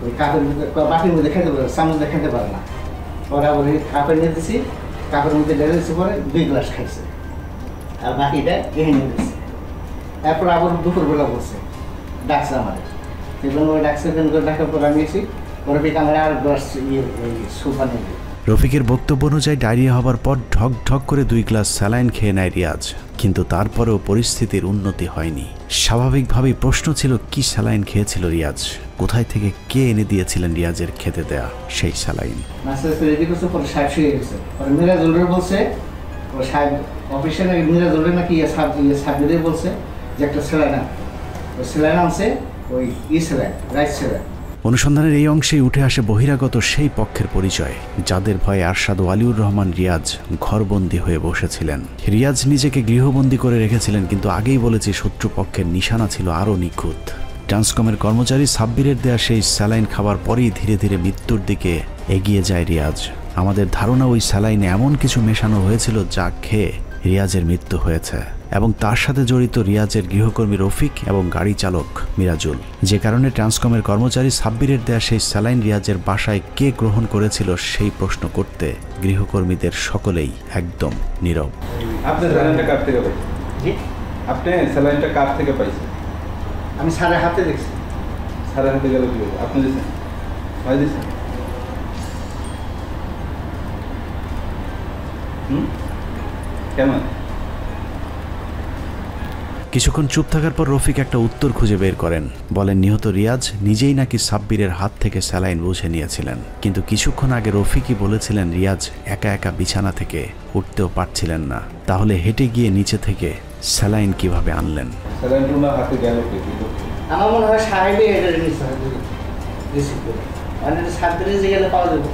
ওই কাপের মধ্যে বাটির মধ্যে খেতে পারে, চামচে খেতে পারে না। পরে আবার ওই কাপে নিয়ে দিচ্ছি, কাপের মধ্যে ঢেলে দিচ্ছি, পরে 2 গ্লাস খাইছে, আর বাকিটা এখানে নিয়ে দিচ্ছে। তারপর আবার দুপুরবেলা বলছে, ডাকছে আমাদের, সেজন্য ওই ডাকছে, ডাকার পর আমি এসেছি, পরে বিকালে আর গ্লাস স্যুপ বানিয়ে দিই। রফিকের বক্তব্য অনুযায়ী ডায়রিয়া হবার পর ঢক ঢক করে 2 গ্লাস স্যালাইন খেয়ে নেয় রিয়াজ, কিন্তু তারপরেও পরিস্থিতির উন্নতি হয়নি। স্বাভাবিকভাবেই প্রশ্ন ছিল, কি স্যালাইন খেয়েছিল রিয়াজ, কোথায় থেকে কে এনে দিয়েছিলেন রিয়াজের খেতে দেয়া সেই স্যালাইন। মিরাজুলের বলছে, ও সাহেব অফিসে মিরাজুলের নাকি সাহেবদের বলছে যে একটা স্যালাইন, ওই স্যালাইন আনছে, ওই স্যালাইন, রাইস স্যালাইন। অনুসন্ধানের এই অংশেই উঠে আসে বহিরাগত সেই পক্ষের পরিচয়, যাদের ভয়ে আরশাদ ওয়ালিউর রহমান রিয়াজ ঘরবন্দি হয়ে বসেছিলেন। রিয়াজ নিজেকে গৃহবন্দী করে রেখেছিলেন, কিন্তু আগেই বলেছি শত্রুপক্ষের নিশানা ছিল আরও নিখুঁত। ট্রান্সকমের কর্মচারী সাব্বিরের দেয়া সেই স্যালাইন খাবার পরেই ধীরে ধীরে মৃত্যুর দিকে এগিয়ে যায় রিয়াজ। আমাদের ধারণা ওই স্যালাইনে এমন কিছু মেশানো হয়েছিল যা খেয়ে রিয়াজের মৃত্যু হয়েছে, এবং তার সাথে জড়িত রিয়াজের গৃহকর্মী রফিক এবং গাড়ি চালক মিরাজুল, যে কারণে ট্রান্সকমের কর্মচারী সাব্বিরের দেয়া সেই স্যালাইন রিয়াজের বাসায় কে গ্রহণ করেছিল সেই প্রশ্ন করতে গৃহকর্মীদের সকলেই একদম নীরব। আপনি স্যালাইনটা কার থেকে পাইছেন? আপনি স্যালাইনটা কার থেকে পাইছেন? আমি স্যারের হাতে দেখছি। স্যারের হাতে গেল কি আপনি দিয়েছেন? ভাই দিয়েছেন? কেন? কিছুক্ষণ চুপ থাকার পর রফিক একটা উত্তর খুঁজে বের করেন, বলেন নিহত রিয়াজ নিজেই নাকি সাব্বিরের হাত থেকে স্যালাইন বুঝে নিয়েছিলেন, কিন্তু কিছুক্ষণ আগে রফিকই বলেছিলেন রিয়াজ একা একা বিছানা থেকে উঠতেও পারছিলেন না, তাহলে হেঁটে গিয়ে নিচে থেকে স্যালাইন কিভাবে আনলেন? আমার মনে হয় সাহেবই এটা রিসিভ করে, মানে সাব্বিরে গেলে পাওয়া যাবে।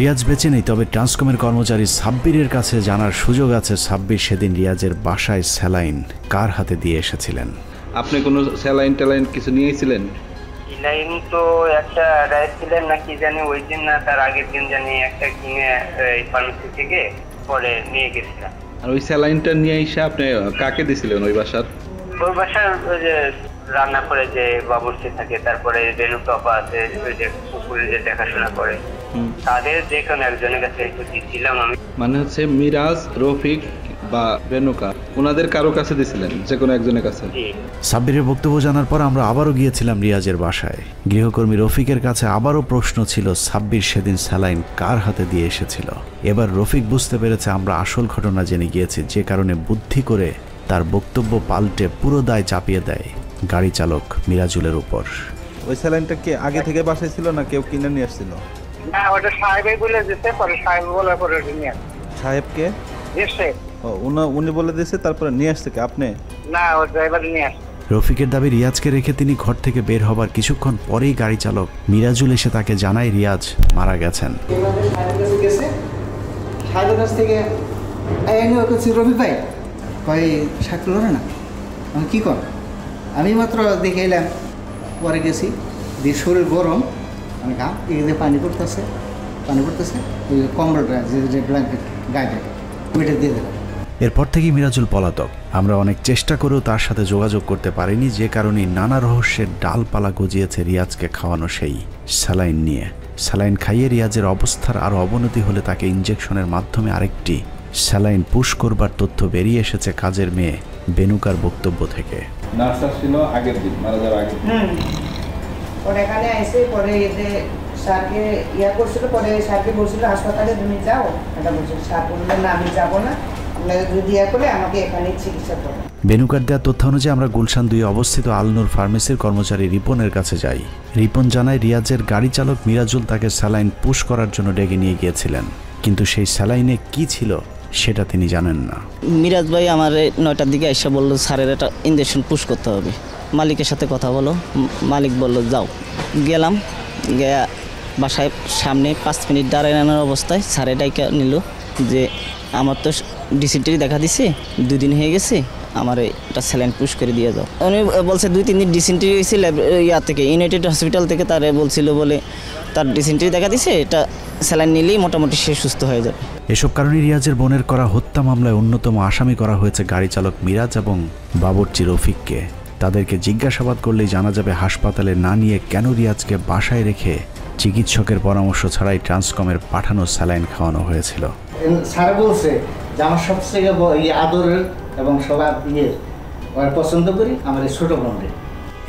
রিয়াজ বেঁচে নেই, তবে ট্রান্সকমের কর্মচারী সাব্বিরের কাছে জানার সুযোগ আছে সাব্বির সেদিন রিয়াজের বাসায় স্যালাইন কার হাতে দিয়ে এসেছিলেন। আপনি কোনো স্যালাইন ট্যালাইন কিছু নিয়েছিলেন? স্যালাইন তো একটা রাইস ছিলেন না কি জানি, ওই দিন না তার আগের দিন জানি একটা কিনে ফার্মেসি থেকে পরে নিয়ে গেছিলাম। আর ওই স্যালাইনটা নিয়ে এসে আপনি কাকে দিয়েছিলেন ওই বাসার? ওই বাসার ওই যে রান্না করে যে বাবুর্চি থাকে, তারপরে রেণুকাপা আছে, ওই যে পুকুরে যে দেখাশোনা করে, তাদের যে কোনো একজনের কাছে একটু দিচ্ছিলাম আমি। মানে হচ্ছে মিরাজ, রফিক বা রেণুকা, ওনাদের কারো কাছে দিছিলেন? যে কোনো একজনের কাছে। সাব্বিরের বক্তব্য জানার পর আমরা আবারও গিয়েছিলাম রিয়াজের বাসায়। গৃহকর্মী রফিকের কাছে আবারও প্রশ্ন ছিল সাব্বির সেদিন স্যালাইন কার হাতে দিয়ে এসেছিল। এবার রফিক বুঝতে পেরেছে আমরা আসল ঘটনা জেনে গিয়েছি, যে কারণে বুদ্ধি করে তার বক্তব্য পাল্টে পুরো দায় চাপিয়ে দেয় গাড়ি চালক মিরাজুলের উপর। ওই স্যালাইনটা কি আগে থেকে বাসায় ছিল না কেউ কিনে নিয়ে আসছিল? না, ওটা সাহেবই বলে দিতে, পরে সাহেব বলার পরে ওটা নিয়ে আসছে। সাহেবকে? এসে ও উনি বলে দিয়েছে, তারপরে নিয়ে আসছে কি আপনি? না, ও ড্রাইভার নিয়ে আসছে। রফিকের দাবি রিয়াজকে রেখে তিনি ঘর থেকে বের হবার কিছুক্ষণ পরেই গাড়ি চালক মিরাজুল এসে তাকে জানায় রিয়াজ মারা গেছেন। সাহেবের কাছ থেকে রফিক ভাই কয় সাক্ষী লড়ে না, আমি কী কর, আমি মাত্র দেখে এলাম, পরে গেছি, দিয়ে শরীর গরম, আমি ঘাম এখানে পানি পড়তেছে ওই কম্বলটা যে ব্ল্যাঙ্কেট গায়ে ওইটা দিয়ে দিলাম। এরপর থেকেই মিরাজুল পলাতক। আমরা অনেক চেষ্টা করেও তার সাথে যোগাযোগ করতে পারিনি, যে কারণে নানা রহস্যের ডালপালা গজিয়েছে রিয়াজকে খাওয়ানো সেই স্যালাইন নিয়ে। স্যালাইন খাইয়ে রিয়াজের অবস্থার আরও অবনতি হলে তাকে ইঞ্জেকশনের মাধ্যমে আরেকটি স্যালাইন পুশ করবার তথ্য বেরিয়ে এসেছে কাজের মেয়ে বেনুকার বক্তব্য থেকে। নার্স ছিল আগের দিন, মারা যাওয়ার আগে। পরে এখানে এসে পরে এতে স্যারকে করছিল, পরে স্যারকে বলছিল হাসপাতালে তুমি যাও, এটা বলছিল। স্যার বললেন না, আমি যাবো না, যদি করলে আমাকে এখানে চিকিৎসা করো। বেনুকার দেওয়া তথ্য অনুযায়ী আমরা গুলশান 2 অবস্থিত আলনুর ফার্মেসির কর্মচারী রিপনের কাছে যাই। রিপন জানায় রিয়াজের গাড়ি চালক মিরাজুল তাকে স্যালাইন পুশ করার জন্য ডেকে নিয়ে গিয়েছিলেন, কিন্তু সেই স্যালাইনে কি ছিল সেটা তিনি জানেন না। মিরাজ ভাই আমার 9টার দিকে এসে বললো স্যারের একটা ইঞ্জেকশন পুশ করতে হবে, মালিকের সাথে কথা বলো। মালিক বলল যাও। গেলাম, গিয়ে বাসায় সামনে 5 মিনিট দাঁড়ানোর অবস্থায় স্যারে ডাইকা নিল যে আমার তো ডিসেন্টারি দেখা দিছে, 2 দিন হয়ে গেছে, আমার এটা স্যালাইন পুশ করে দিয়ে যাও। উনি বলছে 2-3 দিন ডিসেন্টারি হয়েছে থেকে ইউনাইটেড হসপিটাল থেকে, তারে বলছিল বলে তার ডিসেন্টারি দেখা দিছে, এটা স্যালাইন নিলেই মোটামুটি সে সুস্থ হয়ে যাবে। এসব কারণে রিয়াজের বোনের করা হত্যা মামলায় অন্যতম আসামি করা হয়েছে গাড়ি চালক মিরাজ এবং বাবুর্চি রফিককে। তাদেরকে জিজ্ঞাসাবাদ করলেই জানা যাবে হাসপাতালে না নিয়ে কেন রিয়াজকে বাসায় রেখে চিকিৎসকের পরামর্শ ছাড়াই ট্রান্সকমের পাঠানো স্যালাইন খাওয়ানো হয়েছিল। স্যার বলছে যে আমার সবথেকে আদরের এবং সবার পছন্দ করি আমার এই ছোট বোনকে।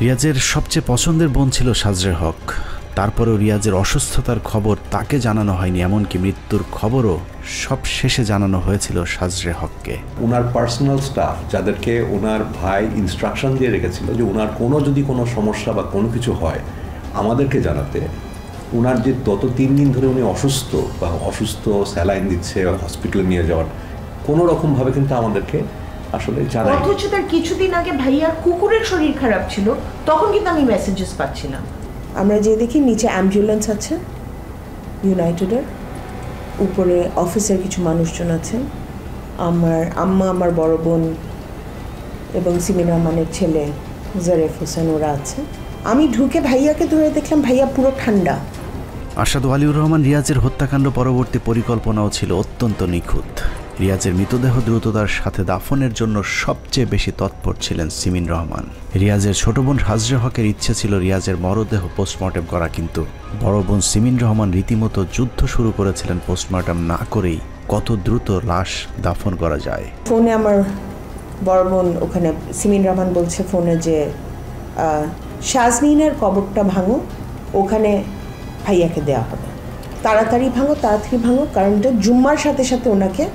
রিয়াজের সবচেয়ে পছন্দের বোন ছিল সাজরে হক। তারপরেও রিয়াজের অসুস্থতার খবর তাকে জানানো হয়নি, এমনকি মৃত্যুর খবরও সব শেষে জানানো হয়েছিল সাজরে হককে। ওনার পার্সোনাল স্টাফ যাদেরকে ওনার ভাই ইনস্ট্রাকশন দিয়ে রেখেছিল যে ওনার যদি কোনো সমস্যা বা কোনো কিছু হয় আমাদেরকে জানাতে। ওনার যে গত 3 দিন ধরে উনি অসুস্থ স্যালাইন দিচ্ছে, হসপিটালে নিয়ে যাওয়ার কোনো রকমভাবে কিন্তু আমাদেরকে আসলে জানাই। অথচ তার কিছুদিন আগে ভাইয়ার কুকুরের শরীর খারাপ ছিল, তখন কিন্তু আমি মেসেজেস পাচ্ছিলাম। আমরা যে দেখি নিচে অ্যাম্বুলেন্স আছে ইউনাইটেডের, উপরে অফিসের কিছু মানুষজন আছেন, আমার আম্মা, আমার বড় বোন এবং সিমিন রহমানের ছেলে জারেফ হোসেন, ওরা আছে। আমি ঢুকে ভাইয়াকে ধরে দেখলাম ভাইয়া পুরো ঠান্ডা। আসাদ ওয়ালিউর রহমান রিয়াজের হত্যাকাণ্ড পরবর্তী পরিকল্পনাও ছিল অত্যন্ত নিখুঁত। রিয়াজের মৃতদেহ দ্রুততার সাথে দাফনের জন্য সবচেয়ে বেশি তৎপর ছিলেন সিমিন রহমান। রিয়াজের ছোট বোন সাজরে হকের ইচ্ছে ছিল রিয়াজের মরদেহ পোস্টমর্টেম করা, কিন্তু বড় বোন সিমিন রহমান রীতিমতো যুদ্ধ শুরু করেছিলেন পোস্টমর্টেম না করেই কত দ্রুত লাশ দাফন করা যায়। ফোনে আমার বড় বোন ওখানে সিমিন রহমান বলছে ফোনে যে শাজনীনের কবরটা ভাঙো, ওখানে ভাইয়াকে দেওয়া হবে, তাড়াতাড়ি ভাঙো, কারণ এটা জুম্মার সাথে সাথে ওনাকে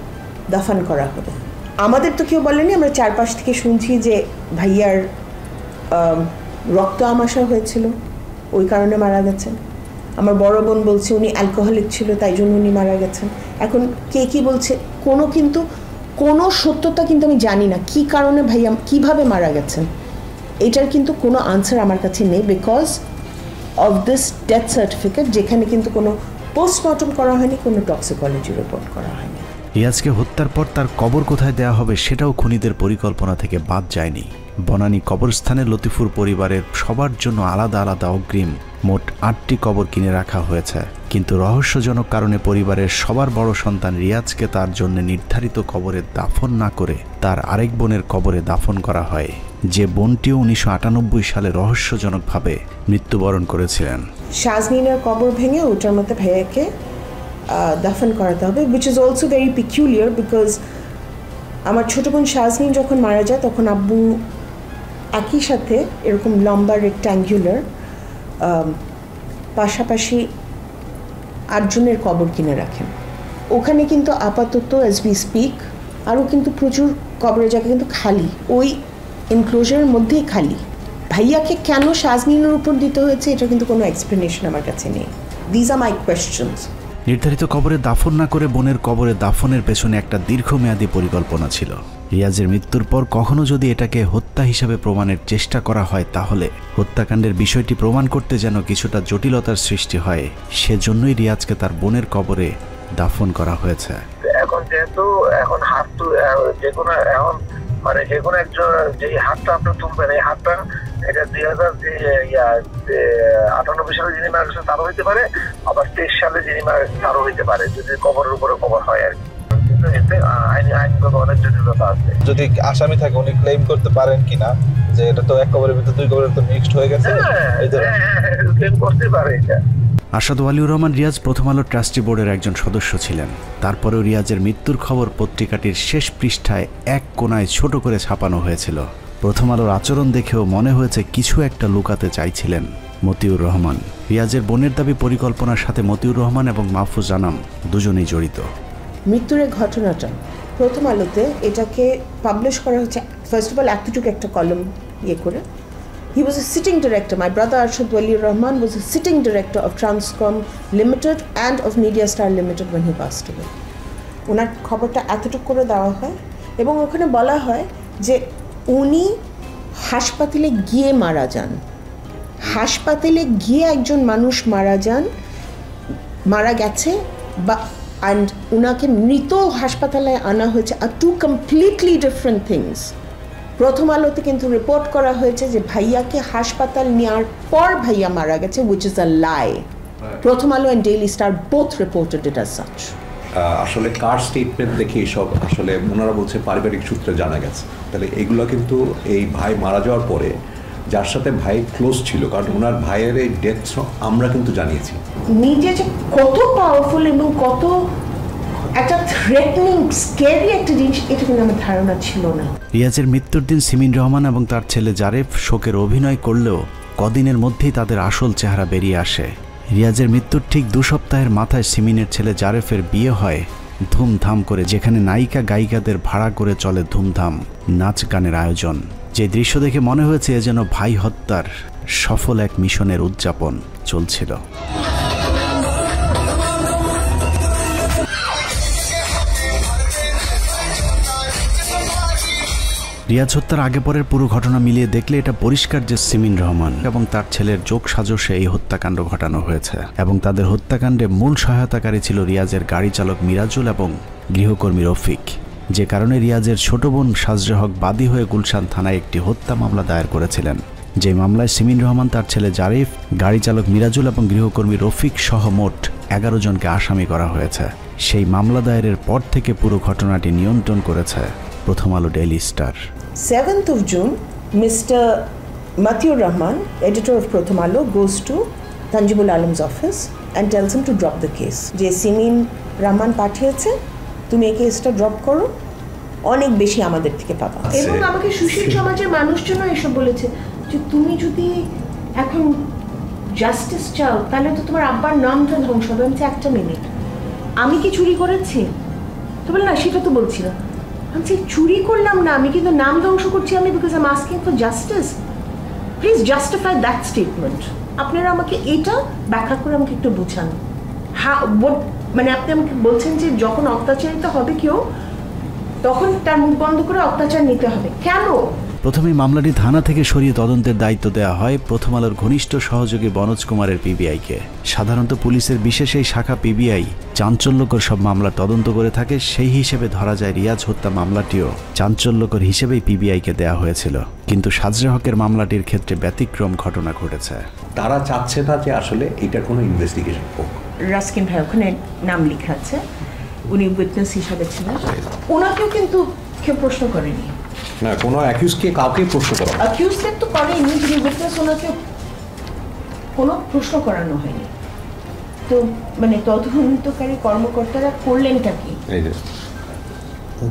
দাফন করা হবে। আমাদের তো কেউ বলেনি, আমরা চারপাশ থেকে শুনছি যে ভাইয়ার রক্ত আমাশা হয়েছিল, ওই কারণে মারা গেছেন। আমার বড় বোন বলছে উনি অ্যালকোহলিক ছিল, তাই জন্য উনি মারা গেছেন। এখন কে কি বলছে কোনো সত্যতা কিন্তু আমি জানি না কি কারণে ভাইয়া কিভাবে মারা গেছেন, এটার কিন্তু কোনো আনসার আমার কাছে নেই, because of this death certificate, যেখানে কিন্তু কোনো পোস্টমর্টম করা হয়নি, কোনো টক্সিকোলজি রিপোর্ট করা হয়নি। রিয়াজকে হত্যার পর তার কবর কোথায় দেয়া হবে সেটাও খুনিদের পরিকল্পনা থেকে বাদ যায়নি। বনানী কবরস্থানে লতিফুর পরিবারের সবার জন্য আলাদা আলাদা অগ্রিম মোট 8টি কবর কিনে রাখা হয়েছে, কিন্তু রহস্যজনক কারণে পরিবারের সবার বড় সন্তান রিয়াজকে তার জন্য নির্ধারিত কবরে দাফন না করে তার আরেক বোনের কবরে দাফন করা হয়, যে বোনটিও 1998 সালে রহস্যজনকভাবে মৃত্যুবরণ করেছিলেন। শাজনীনের কবর ভেঙে ওটার মধ্যে ভাইয়াকে দাফন করাতে হবে, which is also very peculiar because আমার ছোট বোন শাজনীন যখন মারা যায় তখন আব্বু একই সাথে এরকম লম্বা রেক্ট্যাঙ্গুলার পাশাপাশি 8 জনের কবর কিনে রাখেন। ওখানে কিন্তু আপাতত as we speak আরও কিন্তু প্রচুর কবরের জায়গা কিন্তু খালি, ওই এনক্লোজারের মধ্যেই খালি। ভাইয়াকে কেন শাজনীনের উপর দিতে হয়েছে এটা কিন্তু কোনো এক্সপ্লেনেশন আমার কাছে নেই। These are my questions. নির্ধারিত কবরে দাফন না করে বোনের কবরে দাফনের পেছনে একটা দীর্ঘমেয়াদী পরিকল্পনা ছিল। রিয়াজের মৃত্যুর পর কখনো যদি এটাকে হত্যা হিসাবে প্রমাণের চেষ্টা করা হয়, তাহলে হত্যাকাণ্ডের বিষয়টি প্রমাণ করতে যেন কিছুটা জটিলতার সৃষ্টি হয়, সেজন্যই রিয়াজকে তার বোনের কবরে দাফন করা হয়েছে। এখন যেহেতু এখন হাত যে কোনো এখন মানে যে কোনো একজন যে হাতটা আপনি তুলবেন, এই হাতটা এটা 2098 সালে যিনি মারা গেছেন তারও হইতে পারে, আবার 23 সালে যিনি মারা গেছেন তারও হইতে পারে, যদি কবরের উপরে কবর হয় আর কি। কিন্তু এতে আইনগত অনেক জটিলতা আছে। যদি আসামি থাকে উনি ক্লেম করতে পারেন কিনা যে এটা তো এক কবরের ভিতরে দুই কবরের তো মিক্সড হয়ে গেছে, ক্লেম করতে পারে এটা। আসাদ ওয়ালিউর রহমান রিয়াজ প্রথম আলো ট্রাস্টি বোর্ডের একজন সদস্য ছিলেন। তারপরেও রিয়াজের মৃত্যুর খবর পত্রিকাটির শেষ পৃষ্ঠায় এক কোণায় ছোট করে ছাপানো হয়েছিল। প্রথম আলোর আচরণ দেখেও মনে হয়েছে কিছু একটা লুকাতে চাইছিলেন মতিউর রহমান। রিয়াজের বোনের দাবি পরিকল্পনার সাথে মতিউর রহমান এবং মাহফুজ আনাম দুজনেই জড়িত। মৃত্যুর ঘটনাটা প্রথম আলোতে এটাকে পাবলিশ করা হচ্ছে ফার্স্ট অফ অল এতটুকু একটা কলম করে। He was a sitting director. My brother Arshad Waliur Rahman was a sitting director of Transcom Limited and of Media Star Limited when he passed away. ওনার খবরটা এতটুকু করে দেওয়া হয় এবং ওখানে বলা হয় যে উনি হাসপাতালে গিয়ে মারা যান। হাসপাতালে গিয়ে একজন মানুষ মারা গেছে বা অ্যান্ড ওনাকে মৃত হাসপাতালে আনা হয়েছে, আর টু কমপ্লিটলি ডিফারেন্ট থিংস। প্রথম আলোতে কিন্তু রিপোর্ট করা হয়েছে যে ভাইয়াকে হাসপাতাল নেওয়ার পর ভাইয়া মারা গেছে, which is a lie. প্রথম আলো and Daily Star both reported it as such. আসলে কার স্টেটমেন্ট দেখে এইসব আসলে ওনারা বলছে পারিবারিক সূত্রে জানা গেছে। তাহলে এগুলো কিন্তু এই ভাই মারা যাওয়ার পরে যার সাথে ভাই ক্লোজ ছিল, কারণ ওনার ভাইয়ের এই ডেথ আমরা কিন্তু জানিয়েছি। নিজে যে কত পাওয়ারফুল এবং কত একটা থ্রেটনিং স্ক্যারি একটা জিনিস, এটা কিন্তু আমার ধারণা ছিল না। রিয়াজের মৃত্যুর দিন সিমিন রহমান এবং তার ছেলে জারেফ শোকের অভিনয় করলেও কদিনের মধ্যেই তাদের আসল চেহারা বেরিয়ে আসে। রিয়াজের মৃত্যুর ঠিক 2 সপ্তাহের মাথায় সিমিনের ছেলে জারেফের বিয়ে হয় ধুমধাম করে, যেখানে নায়িকা গায়িকাদের ভাড়া করে চলে ধুমধাম নাচ গানের আয়োজন। যে দৃশ্য দেখে মনে হয়েছে যেন ভাই হত্যার সফল এক মিশনের উদযাপন চলছিল। রিয়াজ হত্যার আগে পরের পুরো ঘটনা মিলিয়ে দেখলে এটা পরিষ্কার যে সিমিন রহমান এবং তার ছেলের যোগ সাজসে এই হত্যাকাণ্ড ঘটানো হয়েছে, এবং তাদের হত্যাকাণ্ডে মূল সহায়তাকারী ছিল রিয়াজের গাড়ি চালক মিরাজুল এবং গৃহকর্মী রফিক। যে কারণে রিয়াজের ছোট বোন সাজরে হক বাদী হয়ে গুলশান থানায় একটি হত্যা মামলা দায়ের করেছিলেন। যে মামলায় সিমিন রহমান, তার ছেলে জারিফ, গাড়ি চালক মিরাজুল এবং গৃহকর্মী রফিক সহ মোট 11 জনকে আসামি করা হয়েছে। সেই মামলা দায়েরের পর থেকে পুরো ঘটনাটি নিয়ন্ত্রণ করেছে প্রথম আলো daily star. 7th of June, Mr. Matiur Rahman, editor of Pratham Alo, goes to Tanjibul Alam's office and tells him to drop the case. যে সিমিন রহমান পাঠিয়েছে, তুমি এই কেসটা ড্রপ করো, অনেক বেশি আমাদের থেকে পাবা। এবং আমাকে সুশীল সমাজের মানুষজন এসব বলেছে যে তুমি যদি এখন জাস্টিস চাও তাহলে তো তোমার আব্বার নামটা ধ্বংস হবে। আমি একটা মিনিট, আমি কি চুরি করেছি? তো বলে না, সেটা তো বলছি না। আমি চুরি করলাম না, আমি কিন্তু নাম ধ্বংস করছি আমি, because I am asking for justice. Please justify that statement. আপনারা আমাকে এটা ব্যাখ্যা করে আমাকে একটু বোঝান। মানে আপনি আমাকে বলছেন যে যখন অত্যাচারিত হবে কেউ তখন তার মুখ বন্ধ করে অত্যাচার নিতে হবে, কেন? প্রথমে মামলাটি থানা থেকে সরিয়ে তদন্তের দায়িত্ব দেওয়া হয় প্রথম আলোর ঘনিষ্ঠ সহযোগী বনোজ কুমারের পিবিআইকে। সাধারণত পুলিশের বিশেষ এই শাখা পিবিআই চাঞ্চল্যকর সব মামলার তদন্ত করে থাকে, সেই হিসেবে ধরা যায় রিয়াজ হত্যা মামলাটিও চাঞ্চল্যকর হিসেবেই পিবিআইকে দেওয়া হয়েছিল। কিন্তু সাজরে হকের মামলাটির ক্ষেত্রে ব্যতিক্রম ঘটনা ঘটেছে। তারা চাচ্ছে না যে আসলে এটা কোনো ইনভেস্টিগেশন হোক। রাস্কিন ভাই ওখানে নাম লেখা আছে, উনি উইটনেস হিসাবে ছিলেন, ওনাকেও কিন্তু কেউ প্রশ্ন করেনি। না, কোনো অ্যাকিউজকে কাউকে প্রশ্ন করা হয়। অ্যাকিউজকে তো করেনি, যিনি উইটনেস ওনাকে কোনো প্রশ্ন করানো হয়নি। তো মানে তদন্তকারী কর্মকর্তারা করলেনটা কি? এই যে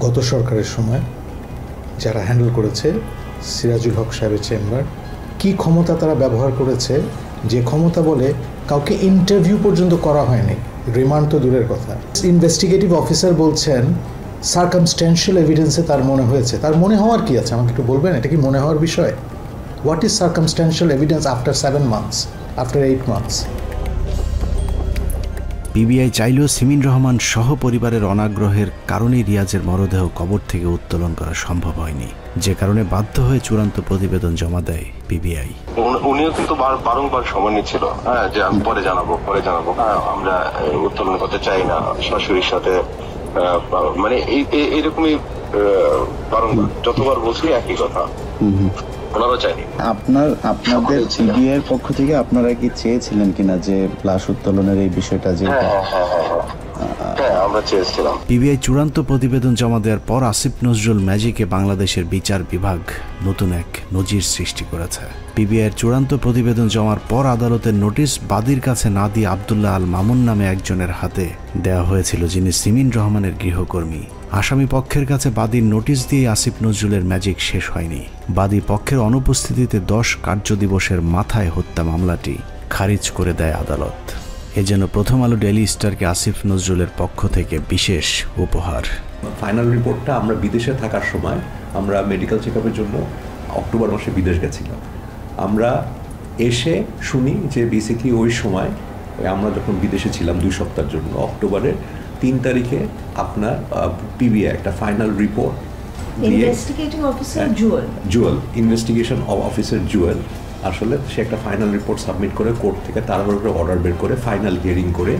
গত সরকারের সময় যারা হ্যান্ডেল করেছে সিরাজুল হক সাহেবের চেম্বার, কি ক্ষমতা তারা ব্যবহার করেছে, যে ক্ষমতা বলে কাউকে ইন্টারভিউ পর্যন্ত করা হয়নি, রিমান্ড তো দূরের কথা। ইনভেস্টিগেটিভ অফিসার বলছেন সার্কামস্ট্যান্সিয়াল এভিডেন্সে তার মনে হয়েছে। তার মনে হওয়ার কি আছে আমাকে একটু বলবেন? এটা কি মনে হওয়ার বিষয়? What is circumstantial evidence after 7 months, after 8 months? PBI চাইলেও সিমিন রহমান সহ পরিবারের অনাগ্রহের কারণেই রিয়াজের মরদেহ কবর থেকে উত্তোলন করা সম্ভব হয়নি, যে কারণে বাধ্য হয়ে চূড়ান্ত প্রতিবেদন জমা দেয় পিবিআই। উনিও কিন্তু বারংবার সময় নিচ্ছিল, হ্যাঁ, যে আমি পরে জানাবো, আমরা উত্তোলন করতে চাই না শাশুড়ির সাথে, মানে এইরকমই বারংবার যতবার বলছি একই কথা। ওনারা চাইনি। আপনাদের পিবিআইয়ের পক্ষ থেকে আপনারা কি চেয়েছিলেন কিনা যে লাশ উত্তোলনের এই বিষয়টা? যে আমরা চেয়েছিলাম। পিবিআই চূড়ান্ত প্রতিবেদন জমা দেওয়ার পর আসিফ নজরুল ম্যাজিকে বাংলাদেশের বিচার বিভাগ নতুন এক নজির সৃষ্টি করেছে। পিবিআইয়ের চূড়ান্ত প্রতিবেদন জমার পর আদালতের নোটিশ বাদীর কাছে না দিয়ে আব্দুল্লাহ আল মামুন নামে একজনের হাতে দেওয়া হয়েছিল, যিনি সিমিন রহমানের গৃহকর্মী। আসামি পক্ষের কাছে বাদীর নোটিশ দিয়ে আসিফ নজরুলের ম্যাজিক শেষ হয়নি। বাদী পক্ষের অনুপস্থিতিতে 10 কার্যদিবসের মাথায় হত্যা মামলাটি খারিজ করে দেয় আদালত। এজন্য প্রথম আলো ডেইলি স্টারকে আসিফ নজরুলের পক্ষ থেকে বিশেষ উপহার। ফাইনাল রিপোর্টটা আমরা বিদেশে থাকার সময় আমরা মেডিকেল চেক আপের জন্য অক্টোবর মাসে বিদেশ গেছিলাম। আমরা এসে শুনি যে বেসিক্যালি ওই সময় আমরা যখন বিদেশে ছিলাম 2 সপ্তাহের জন্য, অক্টোবরের 3 তারিখে আপনার পিবিআই একটা final report investigating officer Jewel investigation officer Jewel আসলে সে একটা ফাইনাল রিপোর্ট সাবমিট করে কোর্ট থেকে তাড়াহুড়ো করে অর্ডার বের করে ফাইনাল হিয়ারিং করে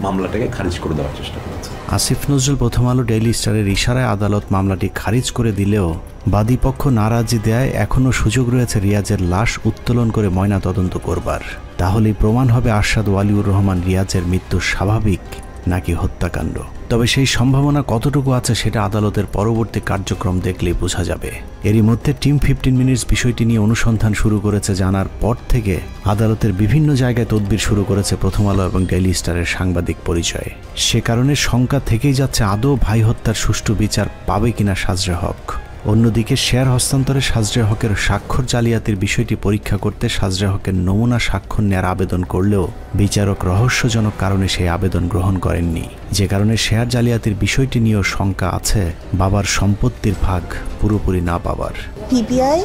মামলাটাকে খারিজ করে দেওয়ার চেষ্টা করেছে। আসিফ নজরুল প্রথম আলো ডেইলি স্টারের ইশারায় আদালত মামলাটি খারিজ করে দিলেও বাদীপক্ষ নারাজি দেয় এখনও সুযোগ রয়েছে রিয়াজের লাশ উত্তোলন করে ময়না তদন্ত করবার। তাহলেই প্রমাণ হবে আরশাদ ওয়ালিউর রহমান রিয়াজের মৃত্যু স্বাভাবিক নাকি হত্যাকাণ্ড। তবে সেই সম্ভাবনা কতটুকু আছে সেটা আদালতের পরবর্তী কার্যক্রম দেখলেই বোঝা যাবে। এরই মধ্যে টিম 15 মিনিটস বিষয়টি নিয়ে অনুসন্ধান শুরু করেছে। জানার পর থেকে আদালতের বিভিন্ন জায়গায় তদবির শুরু করেছে প্রথম আলো এবং ডেইলি স্টারের সাংবাদিক পরিচয়ে। সে কারণে শঙ্কা থেকেই যাচ্ছে আদৌ ভাই হত্যার সুষ্ঠু বিচার পাবে কিনা সাজরে হক। অন্যদিকে শেয়ার হস্তান্তরে সাজরে হকের স্বাক্ষর জালিয়াতির বিষয়টি পরীক্ষা করতে সাজরে হকের নমুনা স্বাক্ষর নেওয়ার আবেদন করলেও বিচারক রহস্যজনক কারণে সেই আবেদন গ্রহণ করেননি, যে কারণে শেয়ার জালিয়াতির বিষয়টি নিয়েও শঙ্কা আছে বাবার সম্পত্তির ভাগ পুরোপুরি না পাবার। পিবিআই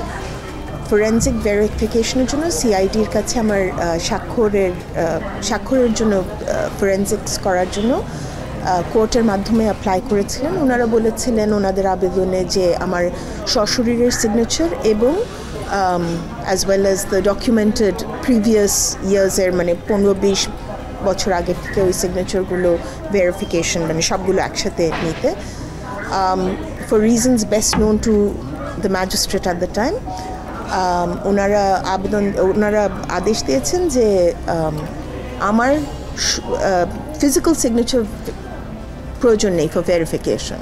ফরেনসিক ভেরিফিকেশনের জন্য সিআইডির কাছে আমার স্বাক্ষরের জন্য ফরেনসিক্স করার জন্য কোর্টের মাধ্যমে অ্যাপ্লাই করেছিলেন। ওনারা বলেছিলেন ওনাদের আবেদনে যে আমার সশরীরের সিগনেচার এবং as well as the documented previous ইয়ার্সের মানে 15-20 বছর আগে থেকে ওই সিগনেচারগুলো ভেরিফিকেশন মানে সবগুলো একসাথে নিতে, for reasons best known to the magistrate at the time. ওনারা আদেশ দিয়েছেন যে আমার physical signature provision needs for verification.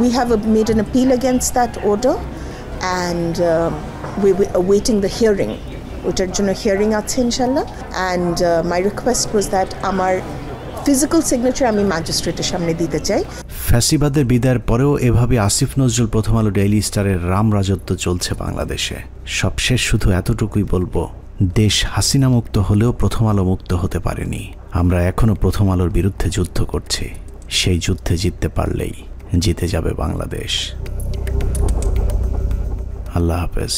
We have made an appeal against that order and we're awaiting the hearing. ওটার জন্য হিয়ারিং আছে ইনশাল্লাহ। And my request was that আমার ফিজিক্যাল সিগনেচার আমি ম্যাজিস্ট্রেটের সামনে দিতে চাই। ফ্যাসিবাদের বিদায়ের পরেও এভাবে আসিফ নজরুল প্রথম আলো ডেইলি স্টারের রাম রাজত্ব চলছে বাংলাদেশে। সবশেষ শুধু এতটুকুই বলবো, দেশ হাসিনা মুক্ত হলেও প্রথম আলো মুক্ত হতে পারেনি। আমরা এখনো প্রথম আলোর বিরুদ্ধে যুদ্ধ করছি। সেই যুদ্ধে জিততে পারলেই জিতে যাবে বাংলাদেশ। আল্লাহ হাফেজ।